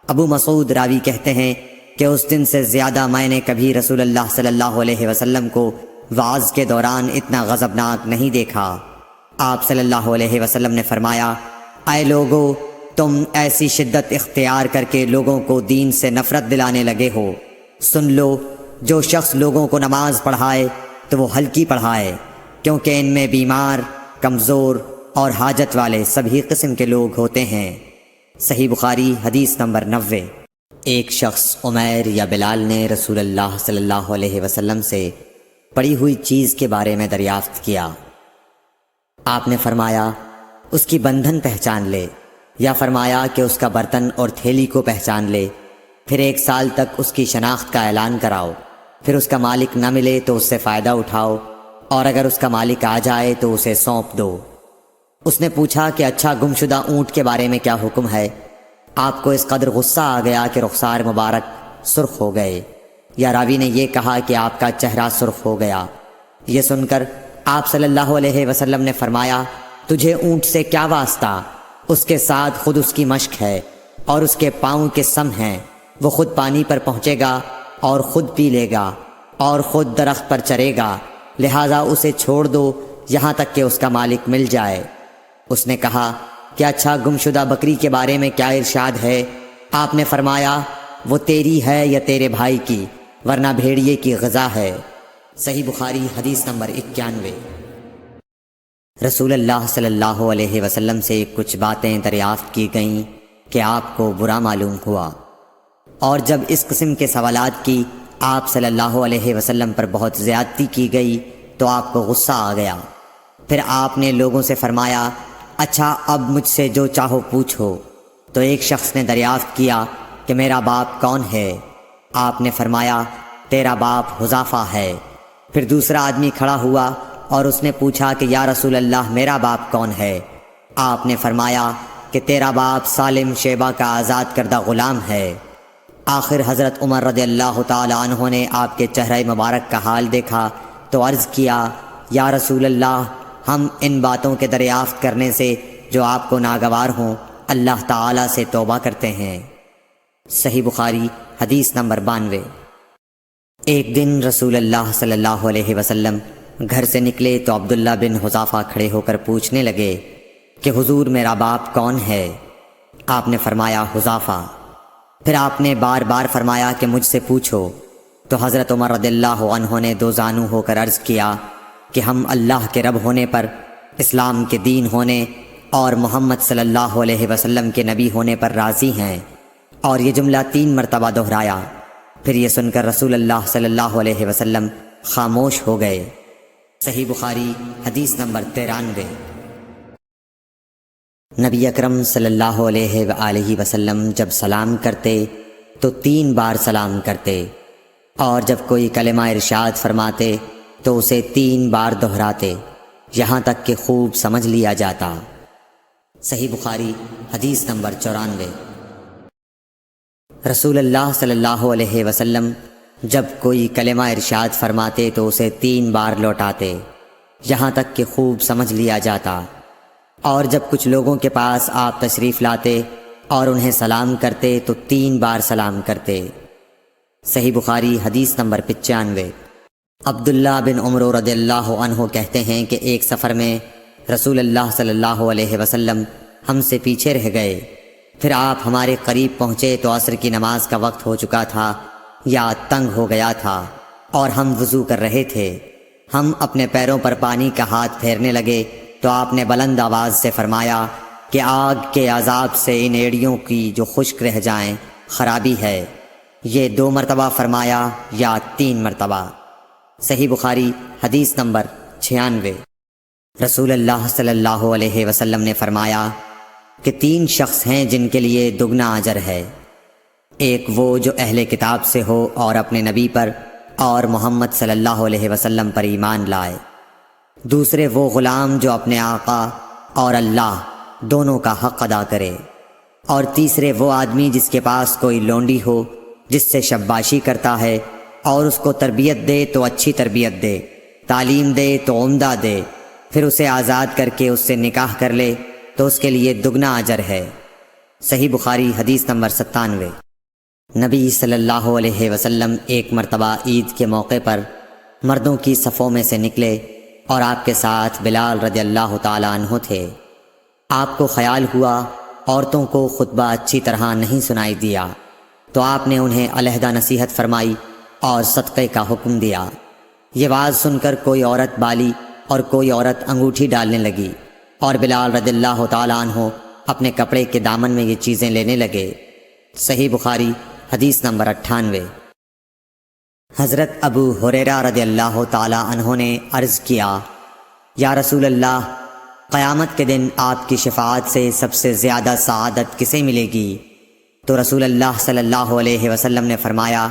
ابو مسعود راوی کہتے ہیں کہ اس دن سے زیادہ میں نے کبھی رسول اللہ صلی اللہ علیہ وسلم کو وعظ کے دوران اتنا غضبناک نہیں دیکھا۔ آپ صلی اللہ علیہ وسلم نے فرمایا، اے لوگو، تم ایسی شدت اختیار کر کے لوگوں کو دین سے نفرت دلانے لگے ہو۔ سن لو، جو شخص لوگوں کو نماز پڑھائے تو وہ ہلکی پڑھائے، کیونکہ ان میں بیمار، کمزور اور حاجت والے سبھی قسم کے لوگ ہوتے ہیں۔ صحیح بخاری حدیث نمبر 90۔ ایک شخص عمیر یا بلال نے رسول اللہ صلی اللہ علیہ وسلم سے پڑی ہوئی چیز کے بارے میں دریافت کیا۔ آپ نے فرمایا، اس کی بندھن پہچان لے، یا فرمایا کہ اس کا برتن اور تھیلی کو پہچان لے، پھر 1 سال تک اس کی شناخت کا اعلان کراؤ، پھر اس کا مالک نہ ملے تو اس سے فائدہ اٹھاؤ، اور اگر اس کا مالک آ جائے تو اسے سونپ دو۔ اس نے پوچھا کہ اچھا، گمشدہ اونٹ کے بارے میں کیا حکم ہے؟ آپ کو اس قدر غصہ آ گیا کہ رخسار مبارک سرخ ہو گئے، یا راوی نے یہ کہا کہ آپ کا چہرہ سرخ ہو گیا۔ یہ سن کر آپ صلی اللہ علیہ وسلم نے فرمایا، تجھے اونٹ سے کیا واسطہ؟ اس کے ساتھ خود اس کی مشق ہے اور اس کے پاؤں کے سم ہیں، وہ خود پانی پر پہنچے گا اور خود پی لے گا اور خود درخت پر چرے گا، لہٰذا اسے چھوڑ دو یہاں تک کہ اس کا مالک مل جائے۔ اس نے کہا کہ اچھا، گمشدہ بکری کے بارے میں کیا ارشاد ہے؟ آپ نے فرمایا، وہ تیری ہے یا تیرے بھائی کی، ورنہ بھیڑیے کی غذا ہے۔ صحیح بخاری حدیث نمبر 91۔ رسول اللہ صلی اللہ علیہ وسلم سے کچھ باتیں دریافت کی گئیں کہ آپ کو برا معلوم ہوا، اور جب اس قسم کے سوالات کی آپ صلی اللہ علیہ وسلم پر بہت زیادتی کی گئی تو آپ کو غصہ آ گیا۔ پھر آپ نے لوگوں سے فرمایا، اچھا، اب مجھ سے جو چاہو پوچھو۔ تو ایک شخص نے دریافت کیا کہ میرا باپ کون ہے؟ آپ نے فرمایا، تیرا باپ حذافہ ہے۔ پھر دوسرا آدمی کھڑا ہوا اور اس نے پوچھا کہ یا رسول اللہ، میرا باپ کون ہے؟ آپ نے فرمایا کہ تیرا باپ سالم شیبہ کا آزاد کردہ غلام ہے۔ آخر حضرت عمر رضی اللہ تعالی عنہ نے آپ کے چہرہ مبارک کا حال دیکھا تو عرض کیا، یا رسول اللہ، ہم ان باتوں کے دریافت کرنے سے جو آپ کو ناگوار ہوں اللہ تعالی سے توبہ کرتے ہیں۔ صحیح بخاری حدیث نمبر 92۔ ایک دن رسول اللہ صلی اللہ علیہ وسلم گھر سے نکلے تو عبداللہ بن حذافہ کھڑے ہو کر پوچھنے لگے کہ حضور، میرا باپ کون ہے؟ آپ نے فرمایا، حذافہ۔ پھر آپ نے بار بار فرمایا کہ مجھ سے پوچھو۔ تو حضرت عمر رضی اللہ عنہ نے دو زانو ہو کر عرض کیا کہ ہم اللہ کے رب ہونے پر، اسلام کے دین ہونے اور محمد صلی اللہ علیہ وسلم کے نبی ہونے پر راضی ہیں، اور یہ جملہ 3 مرتبہ دہرایا۔ پھر یہ سن کر رسول اللہ صلی اللہ علیہ وسلم خاموش ہو گئے۔ صحیح بخاری حدیث نمبر 93۔ نبی اکرم صلی اللہ علیہ وآلہ وسلم جب سلام کرتے تو 3 بار سلام کرتے، اور جب کوئی کلمہ ارشاد فرماتے تو اسے 3 بار دہراتے یہاں تک کہ خوب سمجھ لیا جاتا۔ صحیح بخاری حدیث نمبر 94۔ رسول اللہ صلی اللہ علیہ وسلم جب کوئی کلمہ ارشاد فرماتے تو اسے 3 بار لوٹاتے یہاں تک کہ خوب سمجھ لیا جاتا، اور جب کچھ لوگوں کے پاس آپ تشریف لاتے اور انہیں سلام کرتے تو 3 بار سلام کرتے۔ صحیح بخاری حدیث نمبر 95۔ عبداللہ بن عمر رضی اللہ عنہ کہتے ہیں کہ ایک سفر میں رسول اللہ صلی اللہ علیہ وسلم ہم سے پیچھے رہ گئے، پھر آپ ہمارے قریب پہنچے تو عصر کی نماز کا وقت ہو چکا تھا یا تنگ ہو گیا تھا اور ہم وضو کر رہے تھے۔ ہم اپنے پیروں پر پانی کا ہاتھ پھیرنے لگے تو آپ نے بلند آواز سے فرمایا کہ آگ کے عذاب سے ان ایڑیوں کی جو خشک رہ جائیں خرابی ہے۔ یہ 2 مرتبہ فرمایا یا 3 مرتبہ۔ صحیح بخاری حدیث نمبر 96۔ رسول اللہ صلی اللہ علیہ وسلم نے فرمایا کہ 3 شخص ہیں جن کے لیے دگنا اجر ہے، ایک وہ جو اہل کتاب سے ہو اور اپنے نبی پر اور محمد صلی اللہ علیہ وسلم پر ایمان لائے، دوسرے وہ غلام جو اپنے آقا اور اللہ دونوں کا حق ادا کرے، اور تیسرے وہ آدمی جس کے پاس کوئی لونڈی ہو جس سے شباشی کرتا ہے اور اس کو تربیت دے تو اچھی تربیت دے، تعلیم دے تو عمدہ دے، پھر اسے آزاد کر کے اس سے نکاح کر لے تو اس کے لیے دگنا اجر ہے۔ صحیح بخاری حدیث نمبر 97۔ نبی صلی اللہ علیہ وسلم ایک مرتبہ عید کے موقع پر مردوں کی صفوں میں سے نکلے اور آپ کے ساتھ بلال رضی اللہ تعالیٰ عنہ تھے۔ آپ کو خیال ہوا عورتوں کو خطبہ اچھی طرح نہیں سنائی دیا تو آپ نے انہیں علیحدہ نصیحت فرمائی اور صدقے کا حکم دیا۔ یہ بات سن کر کوئی عورت بالی اور کوئی عورت انگوٹھی ڈالنے لگی، اور بلال رضی اللہ تعالیٰ عنہ اپنے کپڑے کے دامن میں یہ چیزیں لینے لگے۔ صحیح بخاری حدیث نمبر 98۔ حضرت ابو ہریرہ رضی اللہ تعالیٰ عنہ نے عرض کیا، یا رسول اللہ، قیامت کے دن آپ کی شفاعت سے سب سے زیادہ سعادت کسے ملے گی؟ تو رسول اللہ صلی اللہ علیہ وسلم نے فرمایا،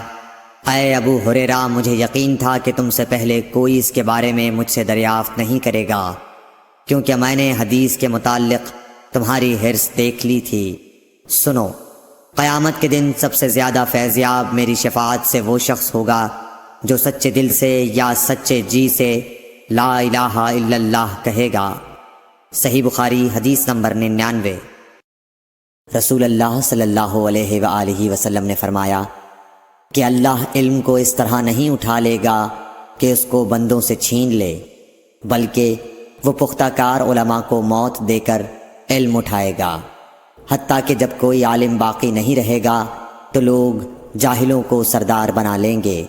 اے ابو ہریرہ، مجھے یقین تھا کہ تم سے پہلے کوئی اس کے بارے میں مجھ سے دریافت نہیں کرے گا، کیونکہ میں نے حدیث کے متعلق تمہاری حرص دیکھ لی تھی۔ سنو، قیامت کے دن سب سے زیادہ فیضیاب میری شفاعت سے وہ شخص ہوگا جو سچے دل سے یا سچے جی سے لا الہ الا اللہ کہے گا۔ صحیح بخاری حدیث نمبر 99۔ رسول اللہ صلی اللہ علیہ وآلہ وسلم نے فرمایا کہ اللہ علم کو اس طرح نہیں اٹھا لے گا کہ اس کو بندوں سے چھین لے، بلکہ وہ پختہ کار علماء کو موت دے کر علم اٹھائے گا، حتیٰ کہ جب کوئی عالم باقی نہیں رہے گا تو لوگ جاہلوں کو سردار بنا لیں گے،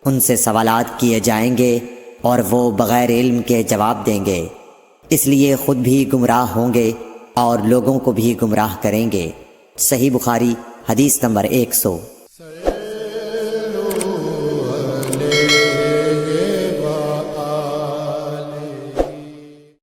ان سے سوالات کیے جائیں گے اور وہ بغیر علم کے جواب دیں گے، اس لیے خود بھی گمراہ ہوں گے اور لوگوں کو بھی گمراہ کریں گے۔ صحیح بخاری حدیث نمبر 100۔